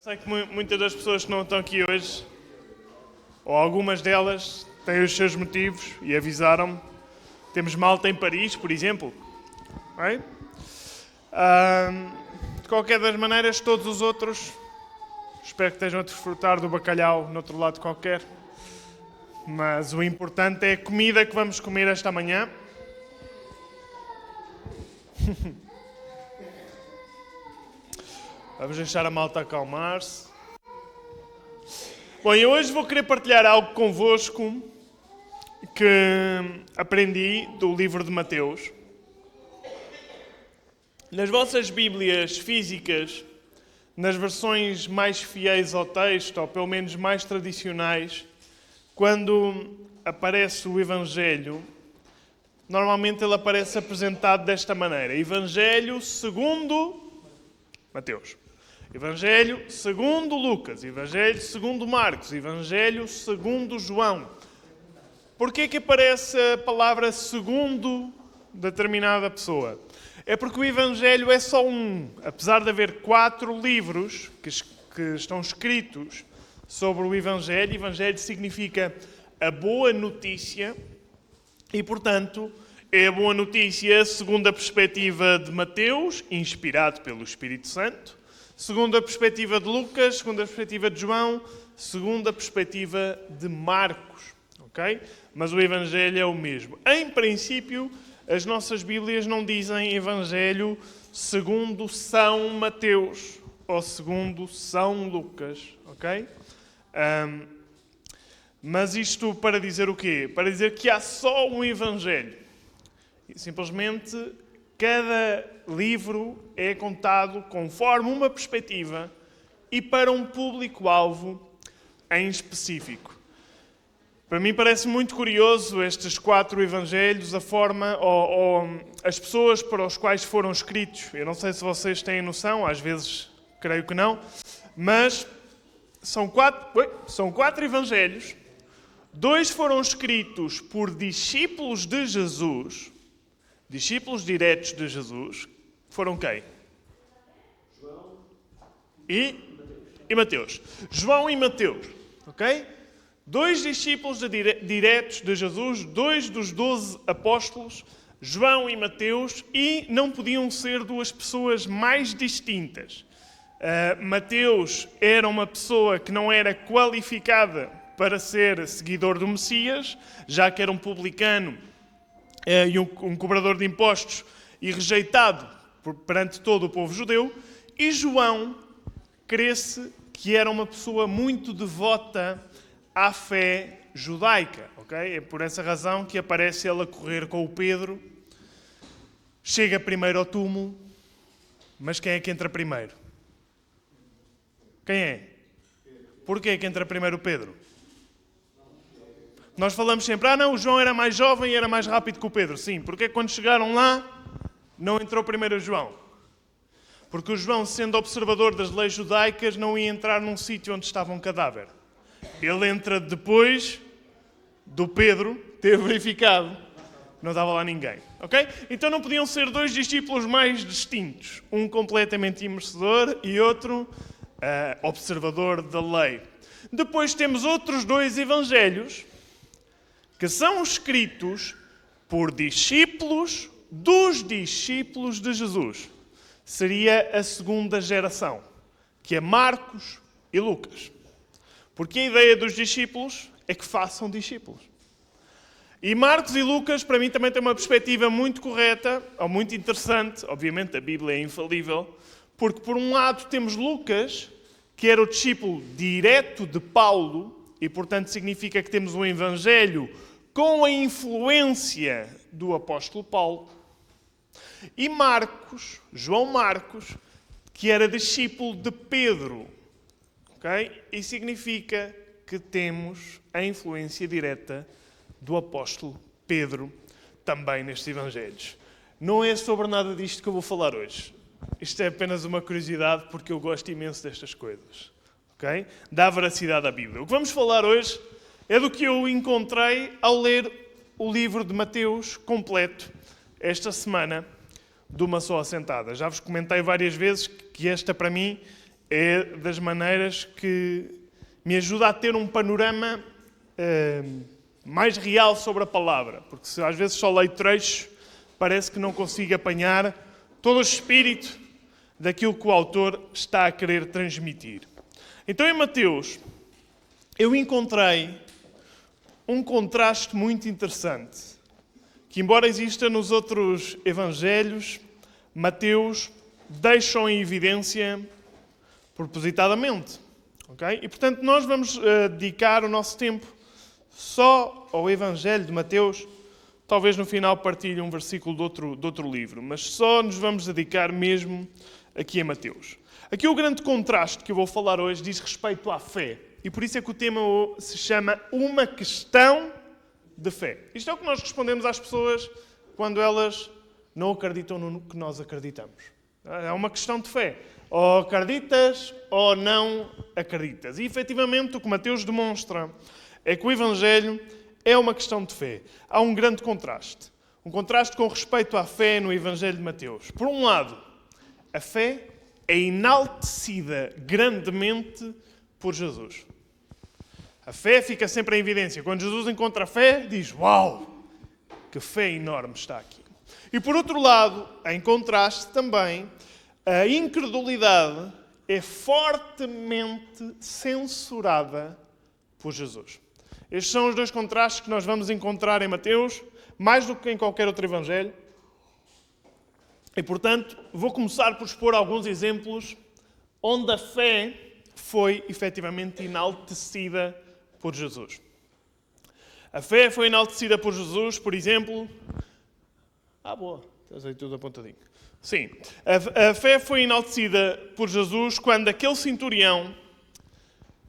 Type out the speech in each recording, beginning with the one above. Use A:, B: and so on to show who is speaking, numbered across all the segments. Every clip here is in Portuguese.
A: Sei que muitas das pessoas que não estão aqui hoje, ou algumas delas, têm os seus motivos e avisaram-me. Temos malta em Paris, por exemplo. Right? De qualquer das maneiras, todos os outros, espero que estejam a desfrutar do bacalhau no outro lado qualquer. Mas o importante é a comida que vamos comer esta manhã. Vamos deixar a malta acalmar-se. Bom, e hoje vou querer partilhar algo convosco que aprendi do livro de Mateus. Nas vossas Bíblias físicas, nas versões mais fiéis ao texto, ou pelo menos mais tradicionais, quando aparece o Evangelho, normalmente ele aparece apresentado desta maneira: Evangelho segundo Mateus, Evangelho segundo Lucas, Evangelho segundo Marcos, Evangelho segundo João. Porquê que aparece a palavra segundo determinada pessoa? É porque o Evangelho é só um. Apesar de haver 4 livros que estão escritos sobre o Evangelho, Evangelho significa a boa notícia e, portanto, é a boa notícia segundo a perspectiva de Mateus, inspirado pelo Espírito Santo, segundo a perspectiva de Lucas, segundo a perspectiva de João, segundo a perspectiva de Marcos. Okay? Mas o Evangelho é o mesmo. Em princípio, as nossas Bíblias não dizem Evangelho segundo São Mateus ou segundo São Lucas. Okay? Mas isto para dizer o quê? Para dizer que há só um Evangelho. Simplesmente, cada livro é contado conforme uma perspectiva e para um público-alvo em específico. Para mim parece muito curioso estes 4 evangelhos, a forma ou as pessoas para os quais foram escritos. Eu não sei se vocês têm noção, às vezes creio que não, mas são 4 evangelhos. 2 foram escritos por discípulos de Jesus, discípulos diretos de Jesus. Foram quem? João e Mateus. João e Mateus, ok? 2 discípulos diretos de Jesus, 2 dos 12 apóstolos, João e Mateus, e não podiam ser 2 pessoas mais distintas. Mateus era uma pessoa que não era qualificada para ser seguidor do Messias, já que era um publicano e um cobrador de impostos e rejeitado perante todo o povo judeu. E João crê-se que era uma pessoa muito devota à fé judaica. Okay? É por essa razão que aparece ele a correr com o Pedro. Chega primeiro ao túmulo, mas quem é que entra primeiro? Quem é? Porquê é que entra primeiro o Pedro? Nós falamos sempre, não, o João era mais jovem e era mais rápido que o Pedro. Sim, porque quando chegaram lá, não entrou primeiro o João? Porque o João, sendo observador das leis judaicas, não ia entrar num sítio onde estava um cadáver. Ele entra depois do Pedro ter verificado. Não estava lá ninguém. Okay? Então não podiam ser 2 discípulos mais distintos. Um completamente imercedor e outro observador da lei. Depois temos outros 2 evangelhos que são escritos por discípulos dos discípulos de Jesus. Seria a segunda geração, que é Marcos e Lucas. Porque a ideia dos discípulos é que façam discípulos. E Marcos e Lucas, para mim, também têm uma perspectiva muito correta, ou muito interessante. Obviamente, a Bíblia é infalível. Porque, por um lado, temos Lucas, que era o discípulo direto de Paulo, e, portanto, significa que temos um evangelho com a influência do apóstolo Paulo. E Marcos, João Marcos, que era discípulo de Pedro. Okay? E significa que temos a influência direta do apóstolo Pedro também nestes evangelhos. Não é sobre nada disto que eu vou falar hoje. Isto é apenas uma curiosidade porque eu gosto imenso destas coisas. Okay? Dá veracidade à Bíblia. O que vamos falar hoje é do que eu encontrei ao ler o livro de Mateus completo esta semana de uma só assentada. Já vos comentei várias vezes que esta para mim é das maneiras que me ajuda a ter um panorama mais real sobre a palavra. Porque se às vezes só leio trechos, parece que não consigo apanhar todo o espírito daquilo que o autor está a querer transmitir. Então em Mateus, eu encontrei um contraste muito interessante, que embora exista nos outros evangelhos, Mateus deixa em evidência propositadamente. Okay? E portanto nós vamos dedicar o nosso tempo só ao Evangelho de Mateus. Talvez no final partilhe um versículo de outro livro, mas só nos vamos dedicar mesmo aqui a Mateus. Aqui o grande contraste que eu vou falar hoje diz respeito à fé. E por isso é que o tema se chama Uma Questão de Fé. Isto é o que nós respondemos às pessoas quando elas não acreditam no que nós acreditamos. É uma questão de fé. Ou acreditas ou não acreditas. E efetivamente o que Mateus demonstra é que o Evangelho é uma questão de fé. Há um grande contraste. Um contraste com respeito à fé no Evangelho de Mateus. Por um lado, a fé é enaltecida grandemente por Jesus. A fé fica sempre em evidência. Quando Jesus encontra a fé, diz: uau, que fé enorme está aqui. E por outro lado, em contraste também, a incredulidade é fortemente censurada por Jesus. Estes são os dois contrastes que nós vamos encontrar em Mateus, mais do que em qualquer outro evangelho. E, portanto, vou começar por expor alguns exemplos onde a fé foi efetivamente enaltecida por Jesus. A fé foi enaltecida por Jesus, por exemplo... boa, estás aí tudo apontadinho. Sim, a fé foi enaltecida por Jesus quando aquele centurião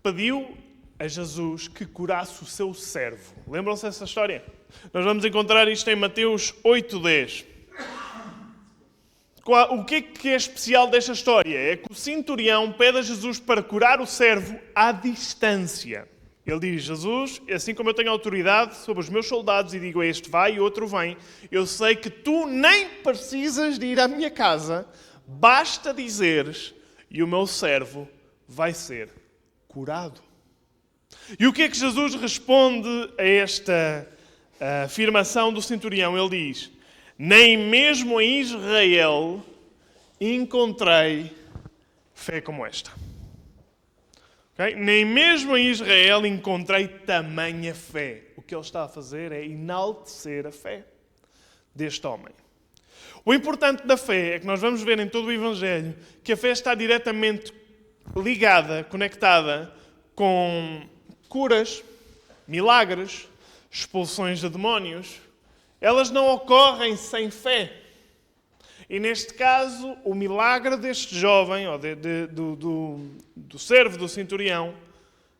A: pediu a Jesus que curasse o seu servo. Lembram-se dessa história? Nós vamos encontrar isto em Mateus 8:10. O que é especial desta história? É que o centurião pede a Jesus para curar o servo à distância. Ele diz: Jesus, assim como eu tenho autoridade sobre os meus soldados e digo a este vai e outro vem, eu sei que tu nem precisas de ir à minha casa, basta dizeres e o meu servo vai ser curado. E o que é que Jesus responde a esta afirmação do centurião? Ele diz: nem mesmo em Israel encontrei fé como esta. Okay? Nem mesmo em Israel encontrei tamanha fé. O que ele está a fazer é enaltecer a fé deste homem. O importante da fé é que nós vamos ver em todo o Evangelho que a fé está diretamente ligada, conectada com curas, milagres, expulsões de demónios. Elas não ocorrem sem fé. E neste caso, o milagre deste jovem, ou do servo do centurião,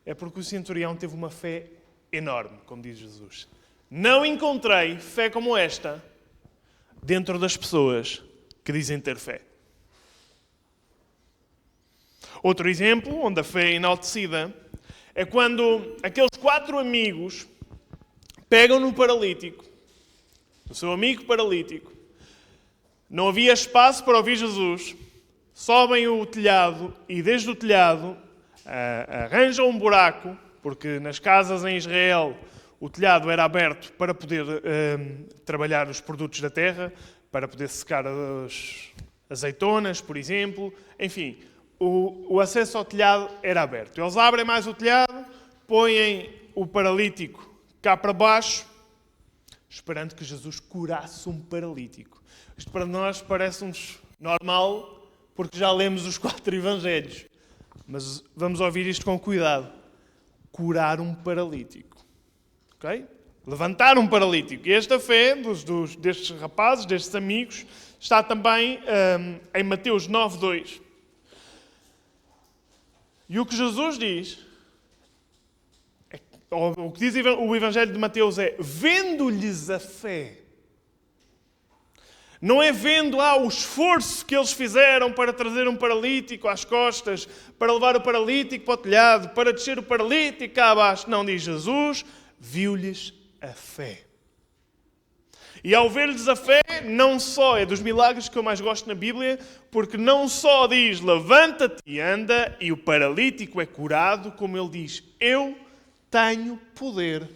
A: é porque o centurião teve uma fé enorme, como diz Jesus. Não encontrei fé como esta dentro das pessoas que dizem ter fé. Outro exemplo, onde a fé é enaltecida, é quando aqueles 4 amigos pegam no paralítico, no seu amigo paralítico. Não havia espaço para ouvir Jesus. Sobem o telhado e desde o telhado arranjam um buraco, porque nas casas em Israel o telhado era aberto para poder trabalhar os produtos da terra, para poder secar as azeitonas, por exemplo. Enfim, o acesso ao telhado era aberto. Eles abrem mais o telhado, põem o paralítico cá para baixo, esperando que Jesus curasse um paralítico. Isto para nós parece-nos normal, porque já lemos os 4 evangelhos. Mas vamos ouvir isto com cuidado. Curar um paralítico. Okay? Levantar um paralítico. E esta fé destes rapazes, destes amigos, está também em Mateus 9:2. E o que Jesus diz, o que diz o Evangelho de Mateus é: vendo-lhes a fé. Não é vendo o esforço que eles fizeram para trazer um paralítico às costas, para levar o paralítico para o telhado, para descer o paralítico cá abaixo. Não, diz Jesus, viu-lhes a fé. E ao ver-lhes a fé, não só é dos milagres que eu mais gosto na Bíblia, porque não só diz levanta-te e anda e o paralítico é curado, como ele diz, eu tenho poder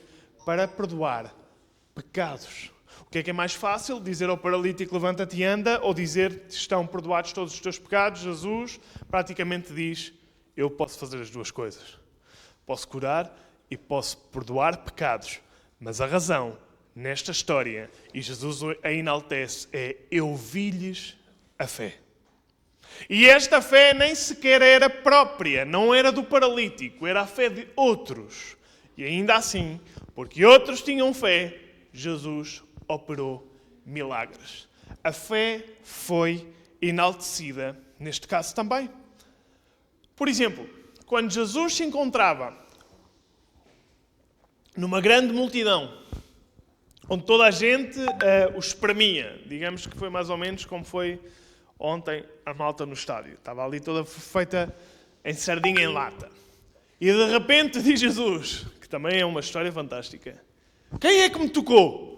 A: para perdoar pecados. O que é mais fácil? Dizer ao paralítico levanta-te e anda ou dizer estão perdoados todos os teus pecados? Jesus praticamente diz eu posso fazer as duas coisas. Posso curar e posso perdoar pecados. Mas a razão nesta história, e Jesus a enaltece, é eu vi-lhes a fé. E esta fé nem sequer era própria, não era do paralítico, era a fé de outros. E ainda assim, porque outros tinham fé, Jesus operou milagres. A fé foi enaltecida neste caso também. Por exemplo, quando Jesus se encontrava numa grande multidão, onde toda a gente o espremia, digamos que foi mais ou menos como foi ontem a malta no estádio. Estava ali toda feita em sardinha em lata. E de repente diz Jesus, que também é uma história fantástica, quem é que me tocou?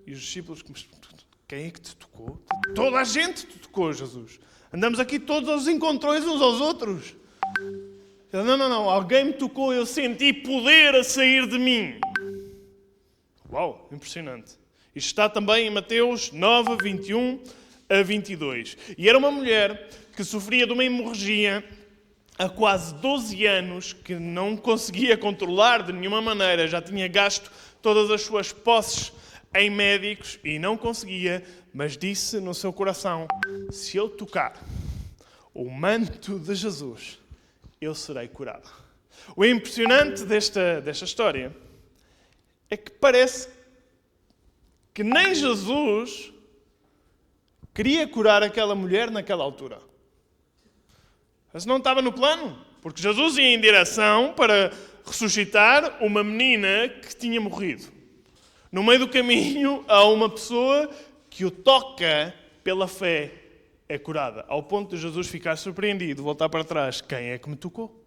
A: E os discípulos, quem é que te tocou? Toda a gente te tocou, Jesus. Andamos aqui todos aos encontrões uns aos outros. Não, alguém me tocou, eu senti poder a sair de mim. Uau, impressionante. Isto está também em Mateus 9, 21 a 22. E era uma mulher que sofria de uma hemorragia há quase 12 anos, que não conseguia controlar de nenhuma maneira, já tinha gasto todas as suas posses em médicos e não conseguia, mas disse no seu coração, se eu tocar o manto de Jesus, eu serei curado. O impressionante desta história é que parece que nem Jesus queria curar aquela mulher naquela altura. Mas não estava no plano, porque Jesus ia em direção para ressuscitar uma menina que tinha morrido. No meio do caminho há uma pessoa que o toca pela fé, é curada, ao ponto de Jesus ficar surpreendido, voltar para trás, quem é que me tocou?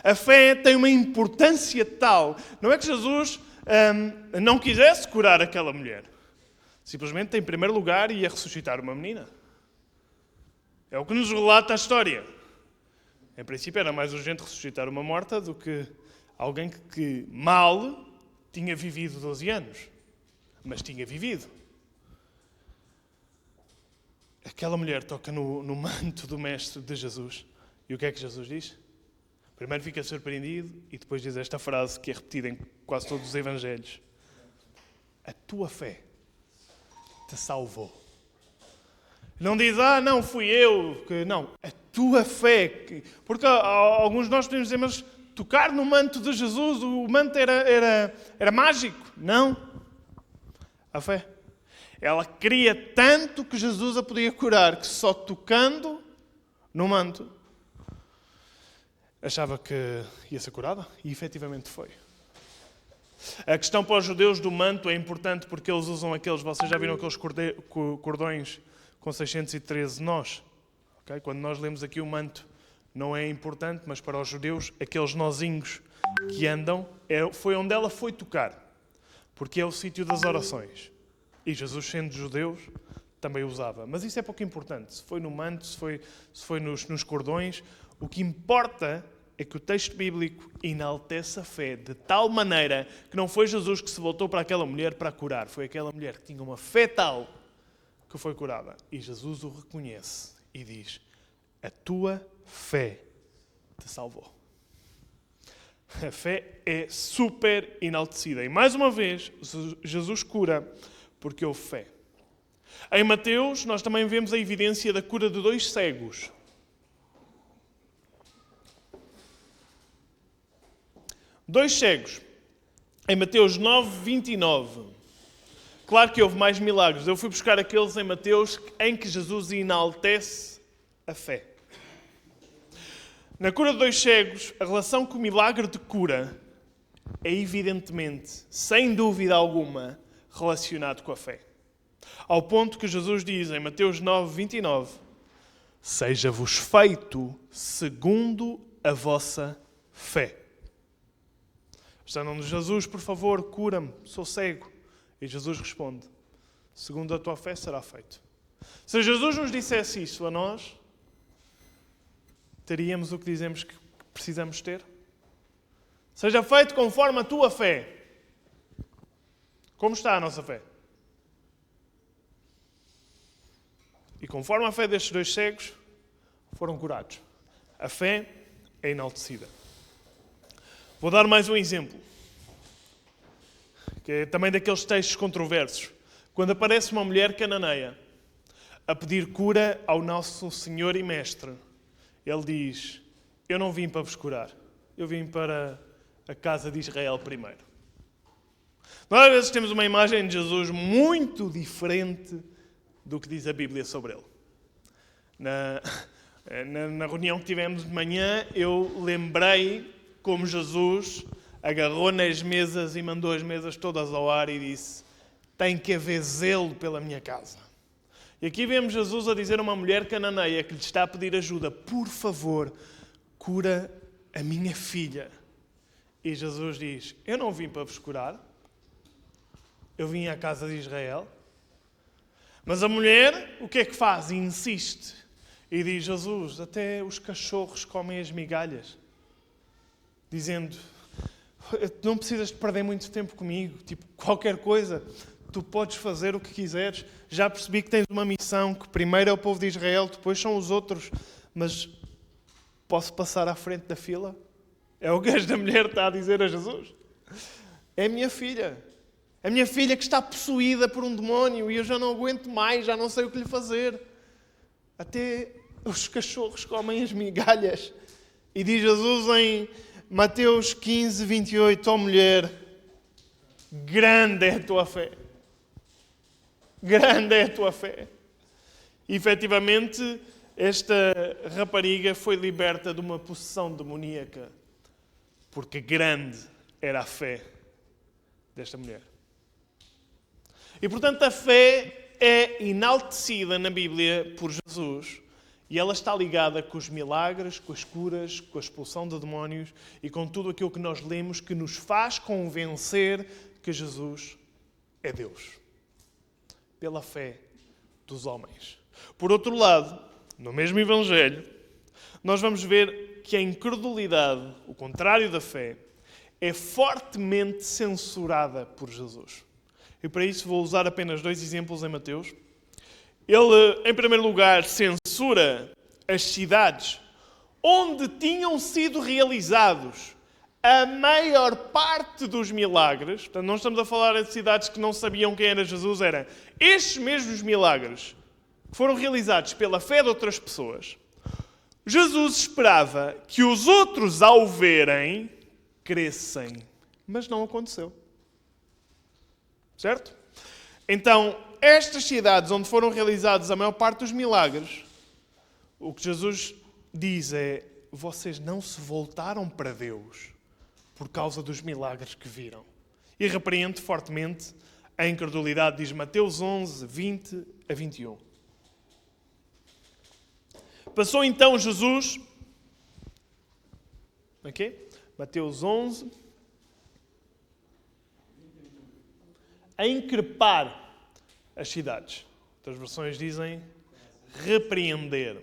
A: A fé tem uma importância tal, não é que Jesus não quisesse curar aquela mulher, simplesmente em primeiro lugar ia ressuscitar uma menina. É o que nos relata a história. Em princípio era mais urgente ressuscitar uma morta do que alguém que mal tinha vivido 12 anos, mas tinha vivido. Aquela mulher toca no manto do Mestre de Jesus. E o que é que Jesus diz? Primeiro fica surpreendido e depois diz esta frase que é repetida em quase todos os evangelhos. A tua fé te salvou. Não diz, não, fui eu. Não, a tua fé. Porque alguns de nós podemos dizer, mas tocar no manto de Jesus, o manto era mágico. Não. A fé. Ela queria tanto que Jesus a podia curar, que só tocando no manto achava que ia ser curada. E efetivamente foi. A questão para os judeus do manto é importante porque eles usam aqueles, vocês já viram aqueles cordões com 613 nós? Okay? Quando nós lemos aqui o manto não é importante, mas para os judeus aqueles nozinhos que andam foi onde ela foi tocar. Porque é o sítio das orações. E Jesus, sendo judeu, também usava. Mas isso é pouco importante. Se foi no manto, se foi nos cordões, o que importa é que o texto bíblico enaltece a fé de tal maneira que não foi Jesus que se voltou para aquela mulher para curar. Foi aquela mulher que tinha uma fé tal que foi curada. E Jesus o reconhece e diz, a tua fé te salvou. A fé é super enaltecida. E mais uma vez, Jesus cura porque houve fé. Em Mateus, nós também vemos a evidência da cura de 2 cegos. Dois cegos. Em Mateus 9, 29. Claro que houve mais milagres. Eu fui buscar aqueles em Mateus em que Jesus enaltece a fé. Na cura de 2 cegos, a relação com o milagre de cura é evidentemente, sem dúvida alguma, relacionado com a fé. Ao ponto que Jesus diz em Mateus 9, 29, seja-vos feito segundo a vossa fé. Estando Jesus, por favor, cura-me, sou cego. E Jesus responde: segundo a tua fé será feito. Se Jesus nos dissesse isso a nós, teríamos o que dizemos que precisamos ter? Seja feito conforme a tua fé. Como está a nossa fé? E conforme a fé destes 2 cegos, foram curados. A fé é enaltecida. Vou dar mais um exemplo, que é também daqueles textos controversos. Quando aparece uma mulher cananeia a pedir cura ao nosso Senhor e Mestre, ele diz: eu não vim para vos curar, eu vim para a casa de Israel primeiro. Nós às vezes temos uma imagem de Jesus muito diferente do que diz a Bíblia sobre ele. Na reunião que tivemos de manhã, eu lembrei como Jesus agarrou nas mesas e mandou as mesas todas ao ar e disse: tem que haver zelo pela minha casa. E aqui vemos Jesus a dizer a uma mulher cananeia que lhe está a pedir ajuda: por favor, cura a minha filha. E Jesus diz: eu não vim para vos curar, eu vim à casa de Israel. Mas a mulher, o que é que faz? Insiste. E diz: Jesus, até os cachorros comem as migalhas. Dizendo: não precisas de perder muito tempo comigo. Tipo, qualquer coisa, tu podes fazer o que quiseres. Já percebi que tens uma missão, que primeiro é o povo de Israel, depois são os outros. Mas posso passar à frente da fila? É o que esta mulher está a dizer a Jesus. É a minha filha. A minha filha que está possuída por um demónio e eu já não aguento mais, já não sei o que lhe fazer. Até os cachorros comem as migalhas. E diz Jesus em Mateus 15, 28, ó mulher, grande é a tua fé. Grande é a tua fé. E, efetivamente, esta rapariga foi liberta de uma possessão demoníaca, porque grande era a fé desta mulher. E, portanto, a fé é enaltecida na Bíblia por Jesus e ela está ligada com os milagres, com as curas, com a expulsão de demónios e com tudo aquilo que nós lemos que nos faz convencer que Jesus é Deus. Pela fé dos homens. Por outro lado, no mesmo Evangelho, nós vamos ver que a incredulidade, o contrário da fé, é fortemente censurada por Jesus. E para isso vou usar apenas 2 exemplos em Mateus. Ele, em primeiro lugar, censura as cidades onde tinham sido realizados a maior parte dos milagres. Portanto, não estamos a falar de cidades que não sabiam quem era Jesus. Eram estes mesmos milagres que foram realizados pela fé de outras pessoas. Jesus esperava que os outros, ao verem, crescem. Mas não aconteceu. Certo? Então, estas cidades onde foram realizados a maior parte dos milagres, o que Jesus diz é: vocês não se voltaram para Deus por causa dos milagres que viram. E repreende fortemente a incredulidade, diz Mateus 11, 20 a 21. Passou então Jesus, Mateus 11, a increpar as cidades. Outras versões dizem repreender.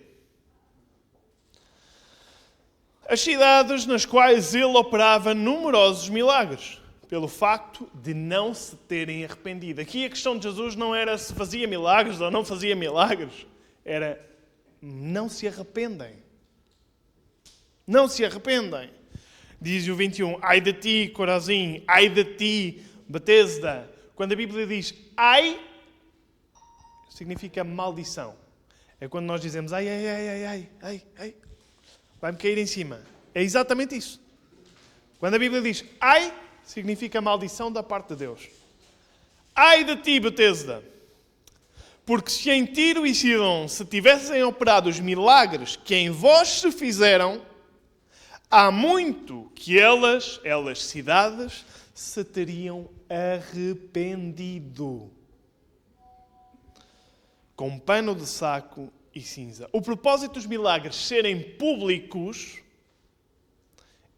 A: As cidades nas quais ele operava numerosos milagres, pelo facto de não se terem arrependido. Aqui a questão de Jesus não era se fazia milagres ou não fazia milagres. Era: não se arrependem. Não se arrependem. Diz o 21, ai de ti, Corazim, ai de ti, Betesda. Quando a Bíblia diz ai, significa maldição. É quando nós dizemos ai, vai-me cair em cima. É exatamente isso. Quando a Bíblia diz ai, significa maldição da parte de Deus. Ai de ti, Betesda, porque se em Tiro e Sidom se tivessem operado os milagres que em vós se fizeram, há muito que elas, cidades, se teriam arrependido. Com pano de saco e cinza. O propósito dos milagres serem públicos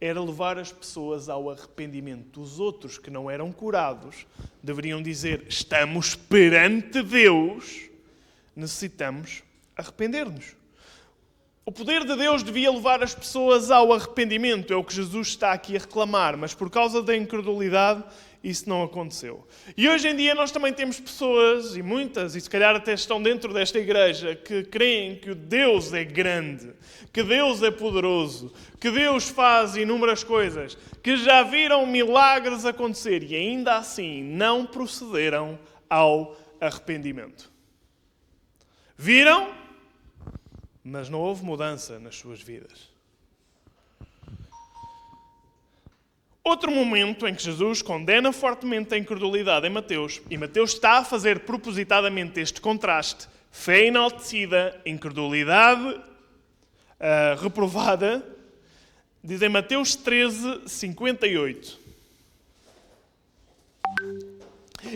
A: era levar as pessoas ao arrependimento. Os outros que não eram curados deveriam dizer: estamos perante Deus, necessitamos arrepender-nos. O poder de Deus devia levar as pessoas ao arrependimento, é o que Jesus está aqui a reclamar, mas por causa da incredulidade isso não aconteceu. E hoje em dia nós também temos pessoas, e muitas, e se calhar até estão dentro desta igreja, que creem que Deus é grande, que Deus é poderoso, que Deus faz inúmeras coisas, que já viram milagres acontecer e ainda assim não procederam ao arrependimento. Viram, mas não houve mudança nas suas vidas. Outro momento em que Jesus condena fortemente a incredulidade em Mateus, e Mateus está a fazer propositadamente este contraste: fé enaltecida, incredulidade reprovada, diz em Mateus 13, 58.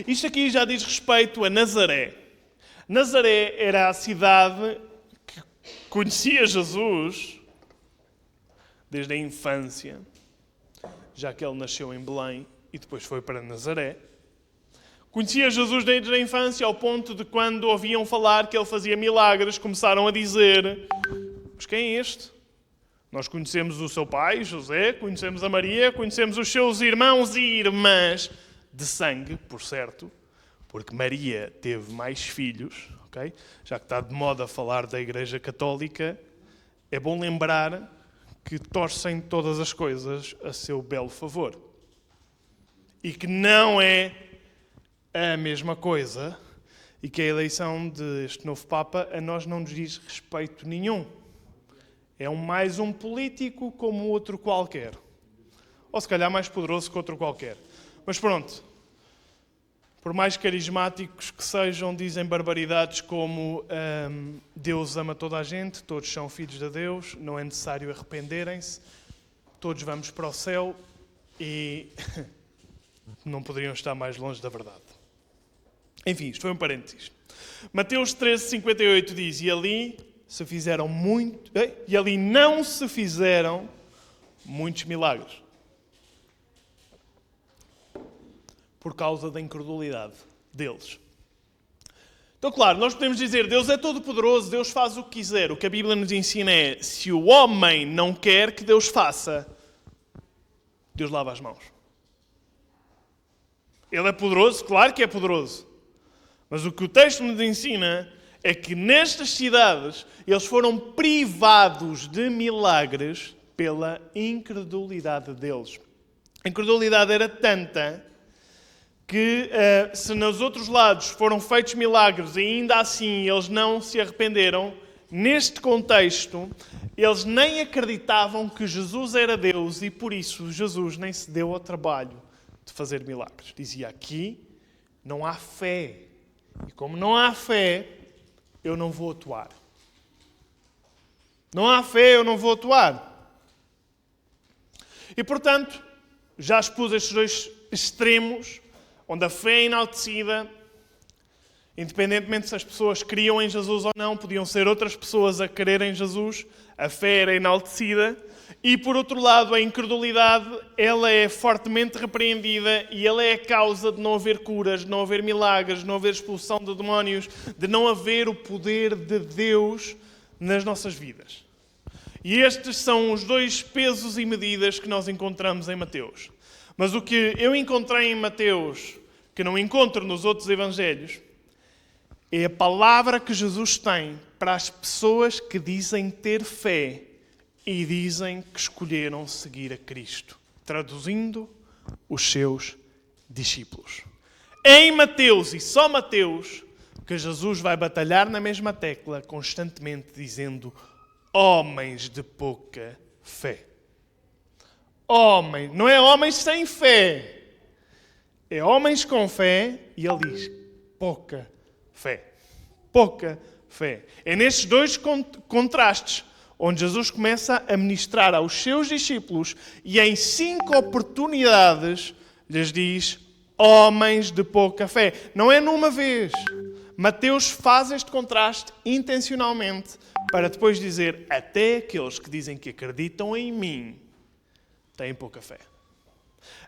A: Isto aqui já diz respeito a Nazaré. Nazaré era a cidade que conhecia Jesus desde a infância, já que ele nasceu em Belém e depois foi para Nazaré. Conhecia Jesus desde a infância, ao ponto de quando ouviam falar que ele fazia milagres, começaram a dizer: mas quem é este? Nós conhecemos o seu pai, José, conhecemos a Maria, conhecemos os seus irmãos e irmãs de sangue, por certo, porque Maria teve mais filhos, ok? Já que está de moda falar da Igreja Católica, é bom lembrar que torcem todas as coisas a seu belo favor. E que não é a mesma coisa, e que a eleição deste novo Papa a nós não nos diz respeito nenhum. É mais um político como outro qualquer. Ou se calhar mais poderoso que outro qualquer. Mas pronto. Por mais carismáticos que sejam, dizem barbaridades como Deus ama toda a gente, todos são filhos de Deus, não é necessário arrependerem-se, todos vamos para o céu e não poderiam estar mais longe da verdade. Enfim, isto foi um parênteses. Mateus 13, 58 diz: e ali não se fizeram muitos milagres. Por causa da incredulidade deles. Então, claro, nós podemos dizer: Deus é todo-poderoso, Deus faz o que quiser. O que a Bíblia nos ensina é: se o homem não quer que Deus faça, Deus lava as mãos. Ele é poderoso? Claro que é poderoso. Mas o que o texto nos ensina é que nestas cidades eles foram privados de milagres pela incredulidade deles. A incredulidade era tanta que se nos outros lados foram feitos milagres e ainda assim eles não se arrependeram, neste contexto eles nem acreditavam que Jesus era Deus e por isso Jesus nem se deu ao trabalho de fazer milagres. Dizia: aqui não há fé. E como não há fé, eu não vou atuar. Não há fé, eu não vou atuar. E portanto, já expus estes dois extremos, onde a fé é enaltecida, independentemente se as pessoas criam em Jesus ou não, podiam ser outras pessoas a crer em Jesus, a fé era enaltecida, e por outro lado a incredulidade, ela é fortemente repreendida e ela é a causa de não haver curas, de não haver milagres, de não haver expulsão de demónios, de não haver o poder de Deus nas nossas vidas. E estes são os dois pesos e medidas que nós encontramos em Mateus. Mas o que eu encontrei em Mateus, que não encontro nos outros evangelhos, é a palavra que Jesus tem para as pessoas que dizem ter fé e dizem que escolheram seguir a Cristo. Traduzindo, os seus discípulos. É em Mateus, e só Mateus, que Jesus vai batalhar na mesma tecla, constantemente dizendo: homens de pouca fé. Homens, não é homens sem fé, é homens com fé, e ele diz: pouca fé. Pouca fé. É nestes dois contrastes onde Jesus começa a ministrar aos seus discípulos e em 5 oportunidades lhes diz: homens de pouca fé. Não é numa vez. Mateus faz este contraste intencionalmente para depois dizer: até aqueles que dizem que acreditam em mim têm pouca fé.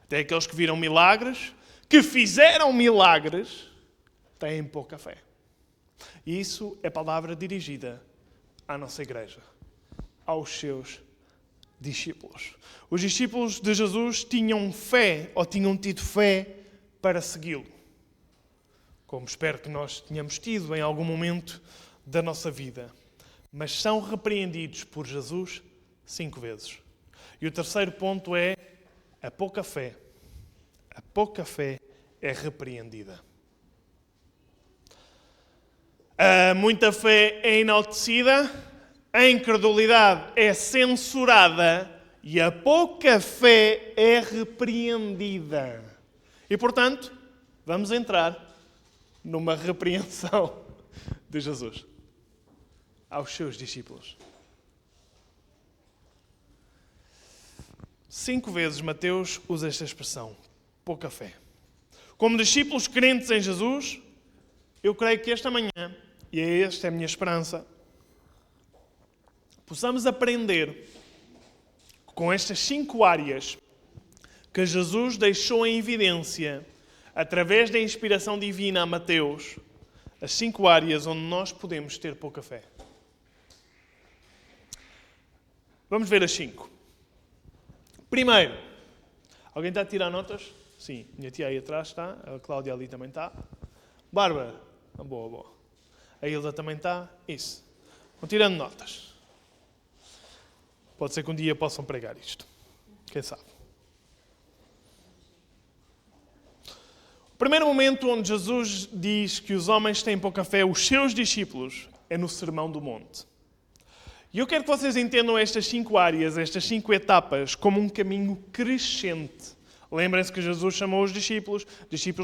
A: Até aqueles que viram milagres, que fizeram milagres, têm pouca fé. E isso é palavra dirigida à nossa igreja, aos seus discípulos. Os discípulos de Jesus tinham fé, ou tinham tido fé, para segui-lo. Como espero que nós tenhamos tido em algum momento da nossa vida. Mas são repreendidos por Jesus 5 vezes. E o terceiro ponto é a pouca fé. A pouca fé é repreendida. A muita fé é enaltecida, a incredulidade é censurada e a pouca fé é repreendida. E, portanto, vamos entrar numa repreensão de Jesus aos seus discípulos. 5 vezes Mateus usa esta expressão, pouca fé. Como discípulos crentes em Jesus, eu creio que esta manhã, e esta é a minha esperança, possamos aprender com estas 5 áreas que Jesus deixou em evidência através da inspiração divina a Mateus, as 5 áreas onde nós podemos ter pouca fé. Vamos ver as 5. Primeiro, alguém está a tirar notas? Sim, minha tia aí atrás está, a Cláudia ali também está. Bárbara, boa. A Hilda também está, isso. Vão tirando notas. Pode ser que um dia possam pregar isto. Quem sabe? O primeiro momento onde Jesus diz que os homens têm pouca fé, os seus discípulos, é no Sermão do Monte. E eu quero que vocês entendam estas 5 áreas, estas 5 etapas, como um caminho crescente. Lembrem-se que Jesus chamou os discípulos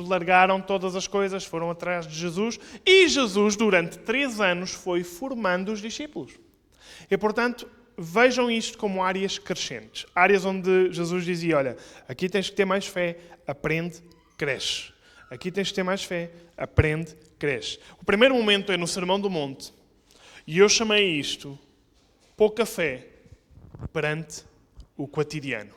A: largaram todas as coisas, foram atrás de Jesus, e Jesus, durante 3 anos, foi formando os discípulos. E, portanto, vejam isto como áreas crescentes. Áreas onde Jesus dizia, olha, aqui tens que ter mais fé, aprende, cresce. Aqui tens que ter mais fé, aprende, cresce. O primeiro momento é no Sermão do Monte. E eu chamei isto pouca fé perante o cotidiano.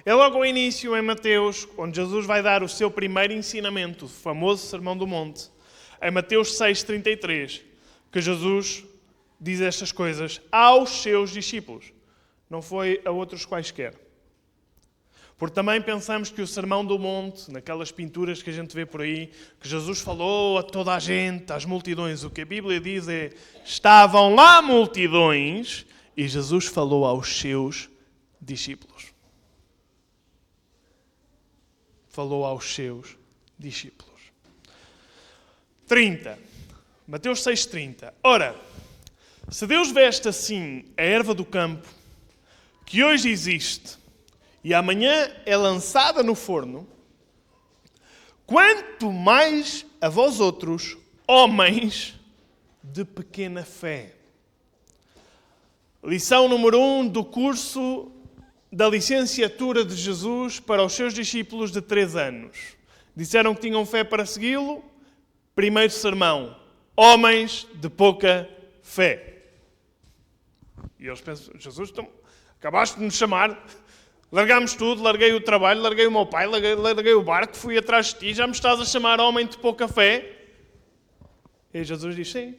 A: É logo ao início, em Mateus, onde Jesus vai dar o seu primeiro ensinamento, o famoso Sermão do Monte. Em Mateus 6,33, que Jesus diz estas coisas aos seus discípulos. Não foi a outros quaisquer. Porque também pensamos que o Sermão do Monte, naquelas pinturas que a gente vê por aí, que Jesus falou a toda a gente, às multidões. O que a Bíblia diz é, estavam lá multidões e Jesus falou aos seus discípulos. Falou aos seus discípulos. 30. Mateus 6,30. Ora, se Deus veste assim a erva do campo, que hoje existe, e amanhã é lançada no forno, quanto mais a vós outros, homens de pequena fé. Lição número 1 do curso da licenciatura de Jesus para os seus discípulos de 3 anos. Disseram que tinham fé para segui-lo. Primeiro sermão, homens de pouca fé. E eles pensam, Jesus, acabaste de nos chamar... Largámos tudo, larguei o trabalho, larguei o meu pai, larguei o barco, fui atrás de ti, já me estás a chamar homem de pouca fé? E Jesus diz, sim.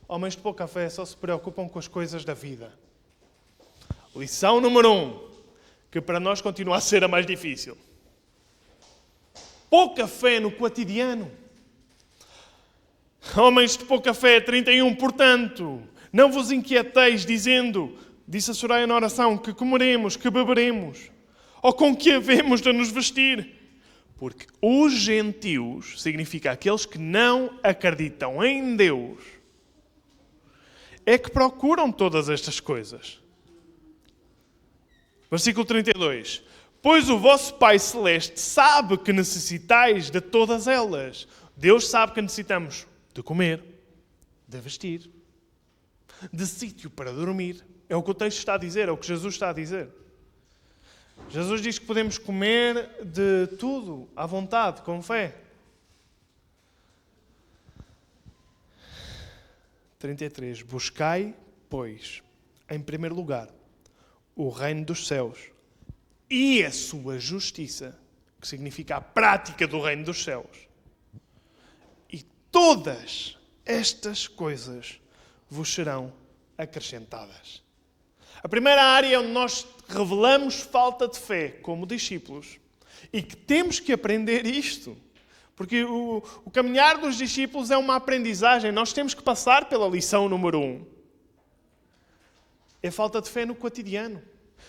A: Homens de pouca fé só se preocupam com as coisas da vida. Lição número 1, que para nós continua a ser a mais difícil. Pouca fé no cotidiano. Homens de pouca fé, 31, portanto, não vos inquieteis dizendo... Disse a Soraya na oração, que comeremos, que beberemos, ou com que havemos de nos vestir. Porque os gentios, significa aqueles que não acreditam em Deus, é que procuram todas estas coisas. Versículo 32. Pois o vosso Pai Celeste sabe que necessitais de todas elas. Deus sabe que necessitamos de comer, de vestir, de sítio para dormir. É o que o texto está a dizer, é o que Jesus está a dizer. Jesus diz que podemos comer de tudo, à vontade, com fé. 33. Buscai, pois, em primeiro lugar, o reino dos céus e a sua justiça, que significa a prática do reino dos céus, e todas estas coisas vos serão acrescentadas. A primeira área onde nós revelamos falta de fé como discípulos e que temos que aprender isto. Porque o caminhar dos discípulos é uma aprendizagem. Nós temos que passar pela lição número 1. É falta de fé no cotidiano.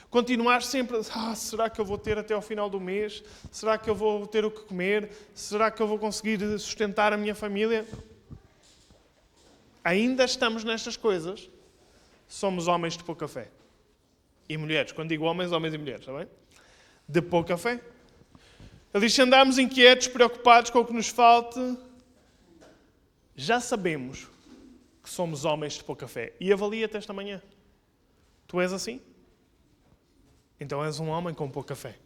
A: Continuar sempre, será que eu vou ter até ao final do mês? Será que eu vou ter o que comer? Será que eu vou conseguir sustentar a minha família? Ainda estamos nestas coisas. Somos homens de pouca fé. E mulheres. Quando digo homens e mulheres, está bem? De pouca fé. Ele diz, se andarmos inquietos, preocupados com o que nos falte, já sabemos que somos homens de pouca fé. E avalia-te esta manhã. Tu és assim? Então és um homem com pouca fé.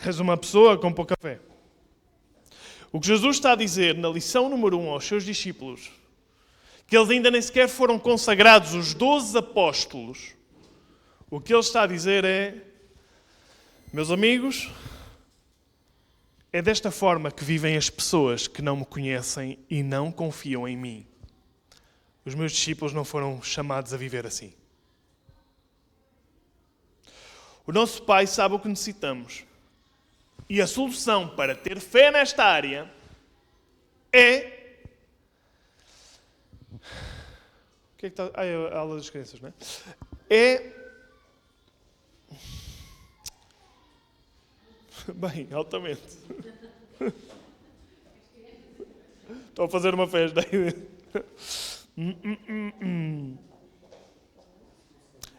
A: És uma pessoa com pouca fé. O que Jesus está a dizer na lição número 1 aos seus discípulos, que eles ainda nem sequer foram consagrados, os 12 apóstolos, o que ele está a dizer é, meus amigos, é desta forma que vivem as pessoas que não me conhecem e não confiam em mim. Os meus discípulos não foram chamados a viver assim. O nosso Pai sabe o que necessitamos. E a solução para ter fé nesta área é... O que é que está... é a aula das crianças, não é? Bem, altamente. Estou a fazer uma festa.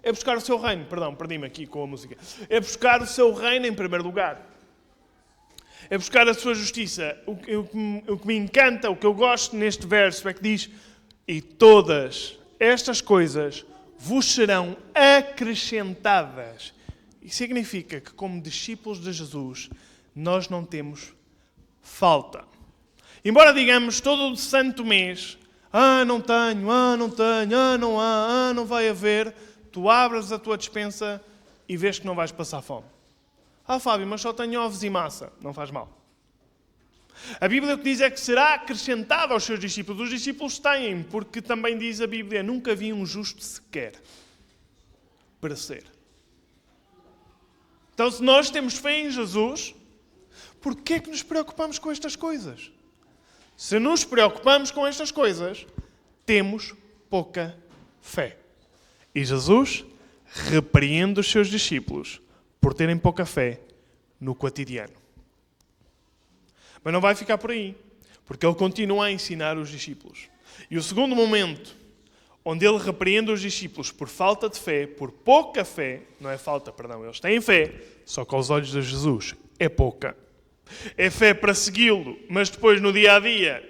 A: É buscar o seu reino. Perdão, perdi-me aqui com a música. É buscar o seu reino em primeiro lugar. É buscar a sua justiça. O que me encanta, o que eu gosto neste verso é que diz: e todas estas coisas vos serão acrescentadas. Isso significa que, como discípulos de Jesus, nós não temos falta. Embora digamos todo o santo mês, não tenho, não há, não vai haver, tu abres a tua despensa e vês que não vais passar fome. Fábio, mas só tenho ovos e massa. Não faz mal. A Bíblia o que diz é que será acrescentado aos seus discípulos. Os discípulos têm, porque também diz a Bíblia, nunca vi um justo sequer perecer. Então, se nós temos fé em Jesus, por que é que nos preocupamos com estas coisas? Se nos preocupamos com estas coisas, temos pouca fé. E Jesus repreende os seus discípulos por terem pouca fé no cotidiano. Mas não vai ficar por aí, porque ele continua a ensinar os discípulos. E o segundo momento, onde ele repreende os discípulos por falta de fé, por pouca fé, não é falta, perdão, eles têm fé, só que aos olhos de Jesus é pouca. É fé para segui-lo, mas depois no dia-a-dia,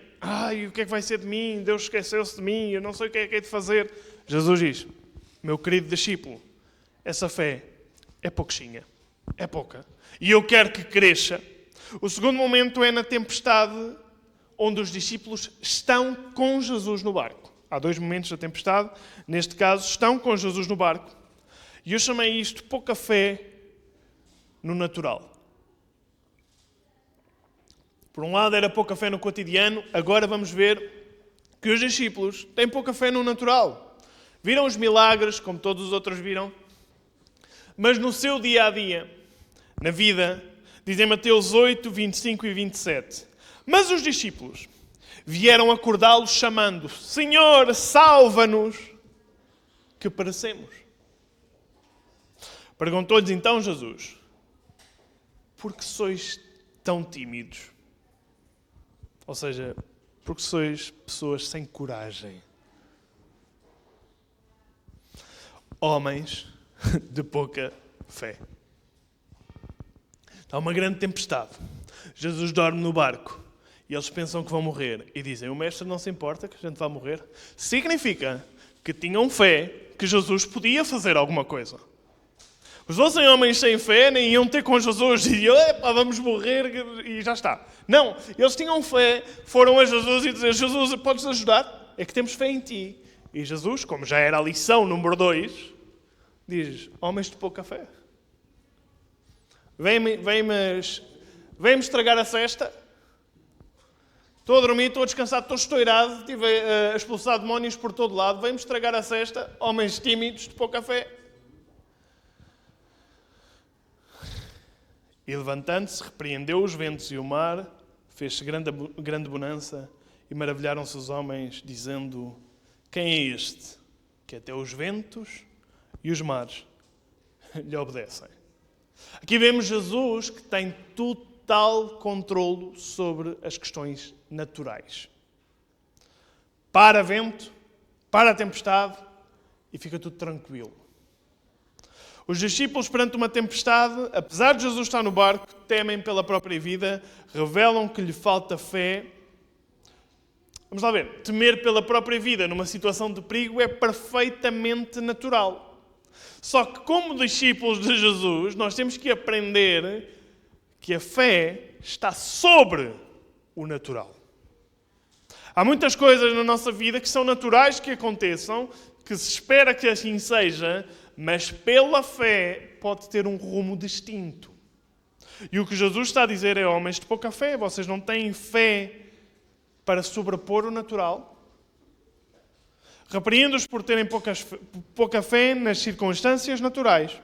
A: o que é que vai ser de mim? Deus esqueceu-se de mim, eu não sei o que é de fazer. Jesus diz, meu querido discípulo, essa fé é pouquinha, é pouca. E eu quero que cresça. O segundo momento é na tempestade, onde os discípulos estão com Jesus no barco. Há dois momentos da tempestade. Neste caso, estão com Jesus no barco. E eu chamei isto pouca fé no natural. Por um lado era pouca fé no cotidiano, agora vamos ver que os discípulos têm pouca fé no natural. Viram os milagres, como todos os outros viram, mas no seu dia-a-dia, na vida, diz em Mateus 8, 25 e 27, mas os discípulos vieram acordá-lo chamando, Senhor, salva-nos, que perecemos. Perguntou-lhes então Jesus, por que sois tão tímidos? Ou seja, porque sois pessoas sem coragem. Homens de pouca fé. Está uma grande tempestade. Jesus dorme no barco. E eles pensam que vão morrer. E dizem, o mestre não se importa que a gente vá morrer. Significa que tinham fé que Jesus podia fazer alguma coisa. Os fossem homens sem fé, nem iam ter com Jesus e diziam, vamos morrer e já está. Não, eles tinham fé, foram a Jesus e diziam, Jesus, podes ajudar? É que temos fé em ti. E Jesus, como já era a lição número 2, Diz, homens de pouca fé. Vem-me estragar a cesta. Estou a dormir, estou a descansar, estou estourado, estive a expulsar demónios por todo lado. Vem-me estragar a cesta, homens tímidos de pouca fé. E levantando-se, repreendeu os ventos e o mar, fez-se grande bonança, e maravilharam-se os homens, dizendo, quem é este, que até os ventos e os mares lhe obedecem? Aqui vemos Jesus que tem total controlo sobre as questões naturais. Para vento, para a tempestade e fica tudo tranquilo. Os discípulos, perante uma tempestade, apesar de Jesus estar no barco, temem pela própria vida, revelam que lhe falta fé. Vamos lá ver, temer pela própria vida numa situação de perigo é perfeitamente natural. Só que como discípulos de Jesus, nós temos que aprender que a fé está sobre o natural. Há muitas coisas na nossa vida que são naturais que aconteçam, que se espera que assim seja, mas pela fé pode ter um rumo distinto. E o que Jesus está a dizer é, homens de pouca fé, vocês não têm fé para sobrepor o natural? Repreendo-os por terem pouca fé nas circunstâncias naturais.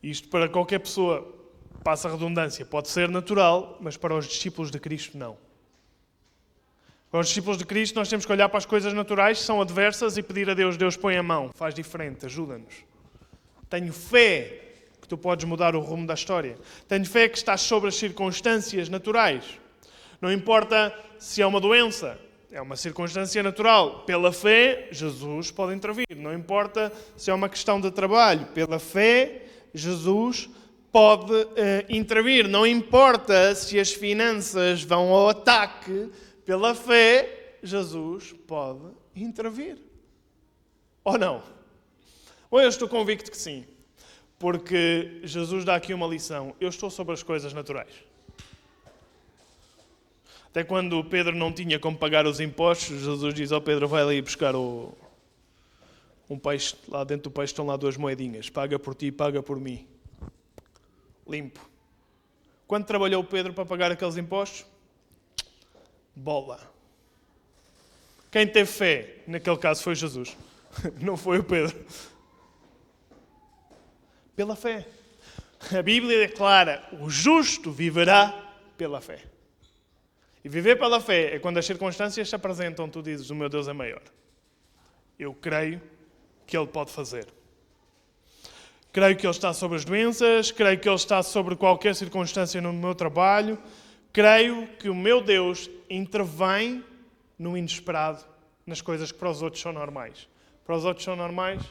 A: Isto para qualquer pessoa, passa a redundância, pode ser natural, mas para os discípulos de Cristo não. Para os discípulos de Cristo nós temos que olhar para as coisas naturais que são adversas e pedir a Deus, Deus põe a mão, faz diferente, ajuda-nos. Tenho fé que tu podes mudar o rumo da história. Tenho fé que estás sobre as circunstâncias naturais. Não importa se é uma doença, é uma circunstância natural. Pela fé, Jesus pode intervir. Não importa se é uma questão de trabalho. Pela fé, Jesus pode intervir. Não importa se as finanças vão ao ataque. Pela fé, Jesus pode intervir. Ou não? Ou eu estou convicto que sim. Porque Jesus dá aqui uma lição. Eu estou sobre as coisas naturais. Até quando Pedro não tinha como pagar os impostos, Jesus diz ao Pedro, vai ali buscar um peixe. Lá dentro do peixe estão lá 2 moedinhas. Paga por ti, paga por mim. Limpo. Quando trabalhou Pedro para pagar aqueles impostos? Bola. Quem teve fé, naquele caso, foi Jesus. Não foi o Pedro. Pela fé. A Bíblia declara, o justo viverá pela fé. E viver pela fé é quando as circunstâncias se apresentam, tu dizes, o meu Deus é maior. Eu creio que Ele pode fazer. Creio que Ele está sobre as doenças, creio que Ele está sobre qualquer circunstância no meu trabalho. Creio que o meu Deus intervém no inesperado, nas coisas que para os outros são normais. Para os outros são normais,